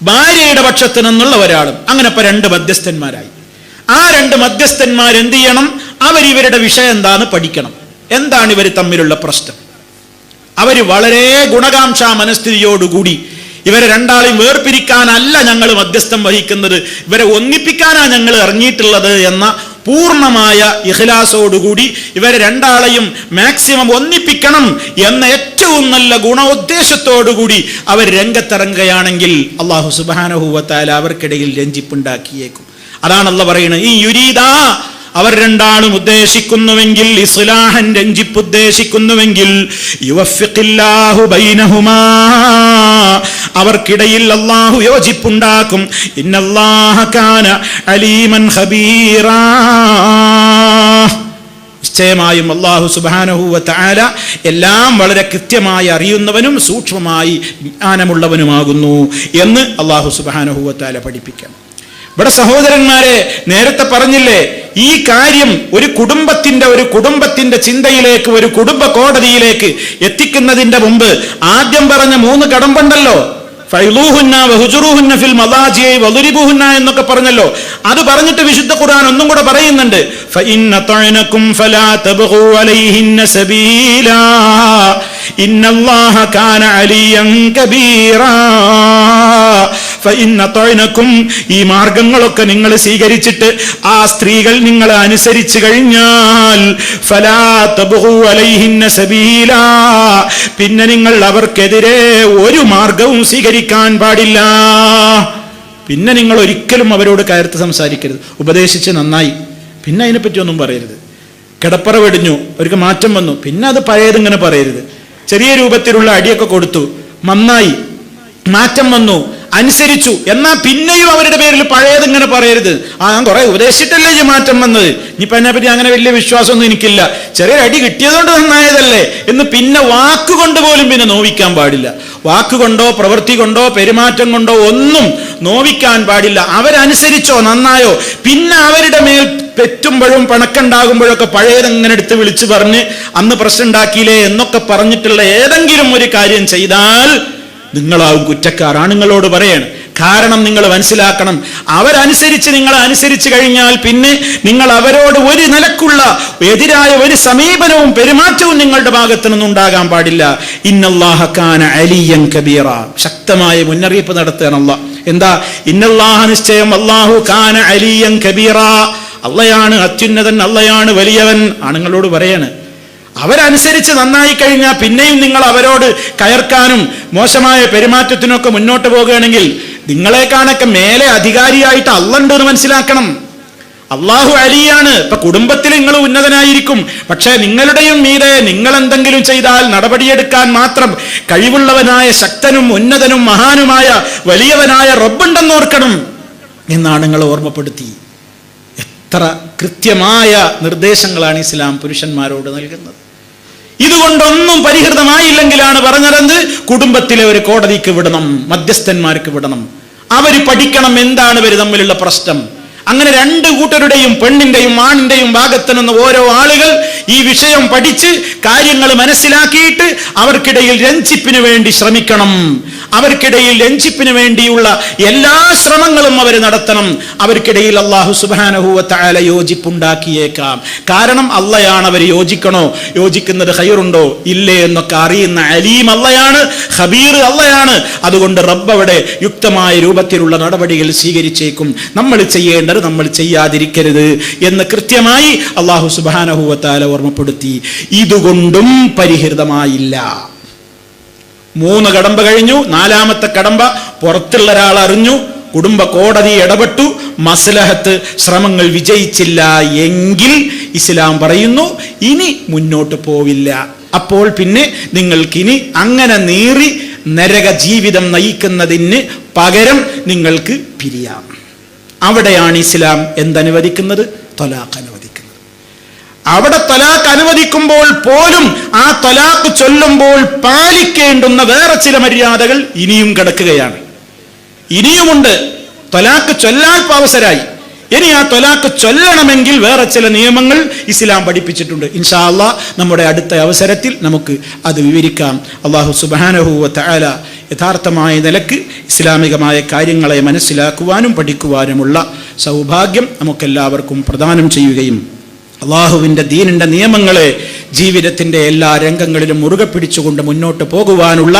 ഭാര്യയുടെ പക്ഷത്ത് നിന്നുള്ള ഒരാളും, അങ്ങനെ ഇപ്പൊ 2 മധ്യസ്ഥന്മാരായി. ആ 2 മധ്യസ്ഥന്മാർ എന്ത് ചെയ്യണം? അവരിവരുടെ വിഷയം എന്താന്ന് പഠിക്കണം. എന്താണ് ഇവർ തമ്മിലുള്ള പ്രശ്നം? അവര് വളരെ ഗുണകാംക്ഷാ മനസ്ഥിതിയോടുകൂടി ഇവരെ രണ്ടാളെയും വേർപിരിക്കാനല്ല ഞങ്ങൾ മധ്യസ്ഥം വഹിക്കുന്നത്, ഇവരെ ഒന്നിപ്പിക്കാനാണ് ഞങ്ങൾ ഇറങ്ങിയിട്ടുള്ളത് എന്ന പൂർണ്ണമായ ഇഖ്ലാസോടുകൂടി ഇവരെ രണ്ടാളെയും മാക്സിമം ഒന്നിപ്പിക്കണം എന്ന ഏറ്റവും നല്ല ഗുണോദ്ദേശത്തോടുകൂടി അവർ രംഗത്തിറങ്ങുകയാണെങ്കിൽ അല്ലാഹു സുബ്ഹാനഹു വ തആല അവർക്കിടയിൽ രഞ്ജിപ്പുണ്ടാക്കിയേക്കും. അതാണ് അല്ലാഹു പറയുന്നത്, ഈ യുരീദാ, അവർ രണ്ടാളും ഉദ്ദേശിക്കുന്നുവെങ്കിൽ, ഇസ്ലാഹൻ, രഞ്ജിപ്പ് ഉദ്ദേശിക്കുന്നുവെങ്കിൽ, യുവഫിഖില്ലാഹു ബൈനഹുമാ, അവർക്കിടയിൽ അല്ലാഹു യോജിപ്പുണ്ടാക്കും. ഇന്നല്ലാഹ കാന അലീമൻ ഖബീറാ, നിശ്ചയമായും അല്ലാഹു സുബ്ഹാനഹു വ തആല എല്ലാം വളരെ കൃത്യമായി അറിയുന്നവനും സൂക്ഷ്മമായി ജ്ഞാനമുള്ളവനുമാകുന്നു എന്ന് അല്ലാഹു സുബ്ഹാനഹു വ തആല പഠിപ്പിക്കണം. ഇവിടെ സഹോദരന്മാരെ, നേരത്തെ പറഞ്ഞില്ലേ, ഈ കാര്യം ഒരു കുടുംബത്തിന്റെ ചിന്തയിലേക്ക്, ഒരു കുടുംബ കോടതിയിലേക്ക് എത്തിക്കുന്നതിന്റെ മുമ്പ് ആദ്യം പറഞ്ഞ 3 കടമ്പുണ്ടല്ലോ. ഫൈലൂഹുന്ന വഹുജുറൂഹുന്ന ഫിൽ മളാജി വദരിബൂഹുന്ന എന്നൊക്കെ പറഞ്ഞല്ലോ. അത് പറഞ്ഞിട്ട് വിശുദ്ധ ഖുർആൻ ഒന്നും കൂടെ പറയുന്നുണ്ട്, ഫഇന്ന തഅനകും ഫലാ തബ്ഗൂ അലൈഹിന്ന സബീലാ ഇന്നല്ലാഹ കാന അലിയൻ കബീറാ. ഫഇന്ന തഅനകും, ഈ മാർഗങ്ങളൊക്കെ നിങ്ങൾ സ്വീകരിച്ചിട്ട് ആ സ്ത്രീകൾ നിങ്ങളെ അനുസരിച്ചു കഴിഞ്ഞാൽ, ഫലാ തബ്ഗൂ അലൈഹിന്ന സബീലാ, പിന്നെ നിങ്ങൾ അവർക്കെതിരെ ഒരു മാർഗവും സ്വീകരിക്കാൻ പാടില്ല. പിന്നെ നിങ്ങൾ ഒരിക്കലും അവരോട് കയർത്ത് സംസാരിക്കരുത്. ഉപദേശിച്ച് നന്നായി, പിന്നെ അതിനെപ്പറ്റി ഒന്നും പറയരുത്. കിടപ്പറ വെടിഞ്ഞു, അവർക്ക് മാറ്റം വന്നു, പിന്നെ അത് പഴയതിങ്ങനെ പറയരുത്. ചെറിയ രൂപത്തിലുള്ള അടിയൊക്കെ കൊടുത്തു, നന്നായി, മാറ്റം വന്നു, അനുസരിച്ചു, എന്നാ പിന്നെയും അവരുടെ പേരിൽ പഴയതിങ്ങനെ പറയരുത്. ഞാൻ കുറെ ഉപദേശിച്ചിട്ടല്ലേ ഈ മാറ്റം വന്നത്, ഇനിയിപ്പോ അതിനെപ്പറ്റി അങ്ങനെ വലിയ വിശ്വാസമൊന്നും എനിക്കില്ല, ചെറിയൊരു അടി കിട്ടിയതുകൊണ്ട് നന്നായതല്ലേ എന്ന് പിന്നെ വാക്കുകൊണ്ട് പോലും പിന്നെ നോവിക്കാൻ പാടില്ല. വാക്കുകൊണ്ടോ പ്രവൃത്തി കൊണ്ടോ പെരുമാറ്റം കൊണ്ടോ ഒന്നും നോവിക്കാൻ പാടില്ല. അവരനുസരിച്ചോ നന്നായോ, പിന്നെ അവരുടെ മേൽ പെറ്റുമ്പോഴും പണക്കുണ്ടാകുമ്പോഴൊക്കെ പഴയതെങ്ങനെ എടുത്ത് വിളിച്ചു പറഞ്ഞ് അന്ന് പ്രശ്നം ഉണ്ടാക്കിയില്ലേ എന്നൊക്കെ പറഞ്ഞിട്ടുള്ള ഏതെങ്കിലും ഒരു കാര്യം ചെയ്താൽ നിങ്ങളാവും കുറ്റക്കാർ. ആണുങ്ങളോട് പറയാണ്. കാരണം നിങ്ങൾ മനസ്സിലാക്കണം, അവരനുസരിച്ച് നിങ്ങൾ അനുസരിച്ച് കഴിഞ്ഞാൽ പിന്നെ നിങ്ങൾ അവരോട് ഒരു നിലക്കുള്ള എതിരായ ഒരു സമീപനവും പെരുമാറ്റവും നിങ്ങളുടെ ഭാഗത്തു നിന്നുണ്ടാകാൻ പാടില്ല. ഇന്നല്ലാഹ കാന അലിയൻ കബീറ, ശക്തമായ മുന്നറിയിപ്പ് നടത്തുകയാണ് അല്ലാഹ്. എന്താ? ഇന്നല്ലാഹ, നിശ്ചയം അല്ലാഹു കാന അലിയൻ കബീറ, അള്ളയാണ് അത്യുന്നതൻ, അള്ളയാണ് വലിയവൻ. ആണുങ്ങളോട് പറയാണ്. അവരനുസരിച്ച് നന്നായി കഴിഞ്ഞാൽ പിന്നെയും നിങ്ങൾ അവരോട് കയർക്കാനും മോശമായ പെരുമാറ്റത്തിനൊക്കെ മുന്നോട്ട് പോകുകയാണെങ്കിൽ നിങ്ങളെക്കാണൊക്കെ മേലെ അധികാരിയായിട്ട് അള്ളണ്ട് എന്ന് മനസ്സിലാക്കണം. അള്ളാഹു അലിയാണ്. ഇപ്പൊ കുടുംബത്തിൽ നിങ്ങൾ ഉന്നതനായിരിക്കും, പക്ഷേ നിങ്ങളുടെയും മീതെ നിങ്ങൾ എന്തെങ്കിലും ചെയ്താൽ നടപടിയെടുക്കാൻ മാത്രം കഴിവുള്ളവനായ ശക്തനും ഉന്നതനും മഹാനുമായ വലിയവനായ റബ്ബുണ്ടെന്ന് ഓർക്കണം എന്നാണ് നിങ്ങൾ ഓർമ്മപ്പെടുത്തി. എത്ര കൃത്യമായ നിർദ്ദേശങ്ങളാണ് ഇസ്ലാം പുരുഷന്മാരോട് നൽകുന്നത്. ഇതുകൊണ്ടൊന്നും പരിഹൃതമായില്ലെങ്കിലാണ് പറഞ്ഞത്, കുടുംബത്തിലെ ഒരു കോടതിക്ക് വിടണം, മധ്യസ്ഥന്മാർക്ക് വിടണം. അവർ പഠിക്കണം എന്താണ് ഇവർ തമ്മിലുള്ള പ്രശ്നം. അങ്ങനെ രണ്ടു കൂട്ടരുടെയും, പെണ്ണിന്റെയും ആണിന്റെയും ഭാഗത്ത് നിന്ന് ഓരോ ആളുകൾ ഈ വിഷയം പഠിച്ച് കാര്യങ്ങൾ മനസ്സിലാക്കിയിട്ട് അവർക്കിടയിൽ രഞ്ജിപ്പിന് വേണ്ടി ശ്രമിക്കണം. അവർക്കിടയിൽ രഞ്ജിപ്പിന് വേണ്ടിയുള്ള എല്ലാ ശ്രമങ്ങളും അവർ നടത്തണം. അവർക്കിടയിൽ അല്ലാഹു സുബ്ഹാനഹു വ തആല യോജിപ്പുണ്ടാക്കിയേക്കാം. കാരണം അള്ളയാണ് അവർ യോജിക്കണോ, യോജിക്കുന്നത് ഖൈറുണ്ടോ ഇല്ലേ എന്നൊക്കെ അറിയുന്ന അലീം അള്ളയാണ്, ഖബീർ അള്ളയാണ്. അതുകൊണ്ട് റബ്ബ് അവിടെ യുക്തമായ രൂപത്തിലുള്ള നടപടികൾ സ്വീകരിച്ചേക്കും. നമ്മൾ ചെയ്യേണ്ടത് നമ്മൾ ചെയ്യാതിരിക്കരുത് എന്ന് കൃത്യമായി അല്ലാഹു സുബ്ഹാനഹു വ തആല ഓർമ്മപ്പെടുത്തി. ഇതുകൊണ്ടും പരിഹൃതമായില്ല. 3 കടമ്പ കഴിഞ്ഞു. 4ാമത്തെ കടമ്പ പുറത്തുള്ള ഒരാൾ അറിഞ്ഞു, കുടുംബ കോടതി ഇടപെട്ടു, മസ്ലഹത്ത് ശ്രമങ്ങൾ വിജയിച്ചില്ല എങ്കിൽ ഇസ്ലാം പറയുന്നു ഇനി മുന്നോട്ട് പോവില്ല. അപ്പോൾ പിന്നെ നിങ്ങൾക്കിനി അങ്ങനെ നീറി നരക ജീവിതം നയിക്കുന്നതിന് പകരം നിങ്ങൾക്ക് പിരിയാം. അവിടെയാണ് ഇസ്ലാം എന്തനുവദിക്കുന്നത്? ത്വലാഖ് അനുവദിക്കുന്നത്. അവിടെ ത്വലാഖ് അനുവദിക്കുമ്പോൾ പോലും ആ ത്വലാഖ് ചൊല്ലുമ്പോൾ പാലിക്കേണ്ടുന്ന വേറെ ചില മര്യാദകൾ ഇനിയും കിടക്കുകയാണ്. ഇനിയുമുണ്ട്. ത്വലാഖ് ചൊല്ലാൻ അവസരമായി. ഇനി ആ ത്വലാഖ് ചൊല്ലണമെങ്കിൽ വേറെ ചില നിയമങ്ങൾ ഇസ്ലാം പഠിപ്പിച്ചിട്ടുണ്ട്. ഇൻഷാ അല്ലാഹ് നമ്മുടെ അടുത്ത അവസരത്തിൽ നമുക്ക് അത് വിവരിക്കാം. അല്ലാഹു സുബ്ഹാനഹു വ തആല യഥാർത്ഥമായ നിലക്ക് ഇസ്ലാമികമായ കാര്യങ്ങളെ മനസ്സിലാക്കുവാനും പഠിക്കുവാനുമുള്ള സൗഭാഗ്യം നമുക്കെല്ലാവർക്കും പ്രദാനം ചെയ്യുകയും അള്ളാഹുവിൻ്റെ ദീനിൻ്റെ നിയമങ്ങളെ ജീവിതത്തിൻ്റെ എല്ലാ രംഗങ്ങളിലും മുറുകെ പിടിച്ചുകൊണ്ട് മുന്നോട്ട് പോകുവാനുള്ള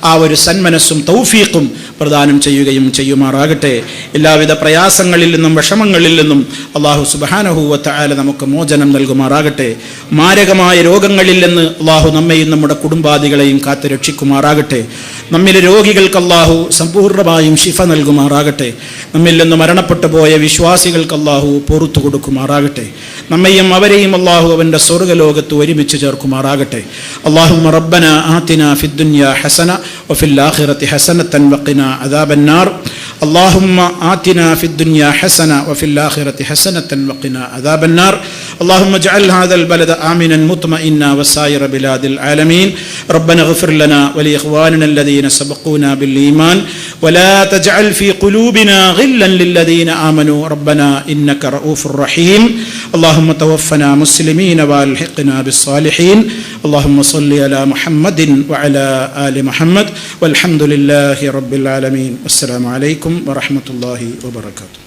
ആ ഒരു സന്മനസ്സും തൗഫീഖും പ്രദാനം ചെയ്യുകയും ചെയ്യുമാറാകട്ടെ. എല്ലാവിധ പ്രയാസങ്ങളിൽ നിന്നും വിഷമങ്ങളിൽ നിന്നും അള്ളാഹു സുബ്ഹാനഹു വ തആല നമുക്ക് മോചനം നൽകുമാറാകട്ടെ. മാരകമായ രോഗങ്ങളിൽ നിന്ന് അള്ളാഹു നമ്മെയും നമ്മുടെ കുടുംബാദികളെയും കാത്തു രക്ഷിക്കുമാറാകട്ടെ. നമ്മിലെ രോഗികൾക്ക് അള്ളാഹു സമ്പൂർണ്ണമായും ശിഫ നൽകുമാറാകട്ടെ. നമ്മിൽ നിന്ന് മരണപ്പെട്ടു പോയ വിശ്വാസികൾക്ക് അള്ളാഹു പൊറുത്തു കൊടുക്കുമാറാകട്ടെ. നമ്മയും അവരെയും അള്ളാഹു അവൻ്റെ സ്വർഗ്ഗലോകത്ത് ഒരുമിച്ച് ചേർക്കുമാറാകട്ടെ. അല്ലാഹുമ്മ റബ്ബന ആതിനാ ഫിദ്ദുനിയ ഹസന വഫിൽ ആഖിറതി ഹസനതൻ വഖിനാ അദാബന്നാർ. اللهم آتنا في الدنيا حسنة وفي الآخرة حسنة وقنا عذاب النار. اللهم اجعل هذا البلد آمنا مطمئنا وسائر بلاد العالمين. ربنا اغفر لنا ولإخواننا الذين سبقونا بالإيمان ولا تجعل في قلوبنا غلا للذين آمنوا ربنا إنك رؤوف رحيم. اللهم توفنا مسلمين والحقنا بالصالحين. اللهم صل على محمد وعلى آل محمد والحمد لله رب العالمين. والسلام عليكم ورحمة الله وبركاته.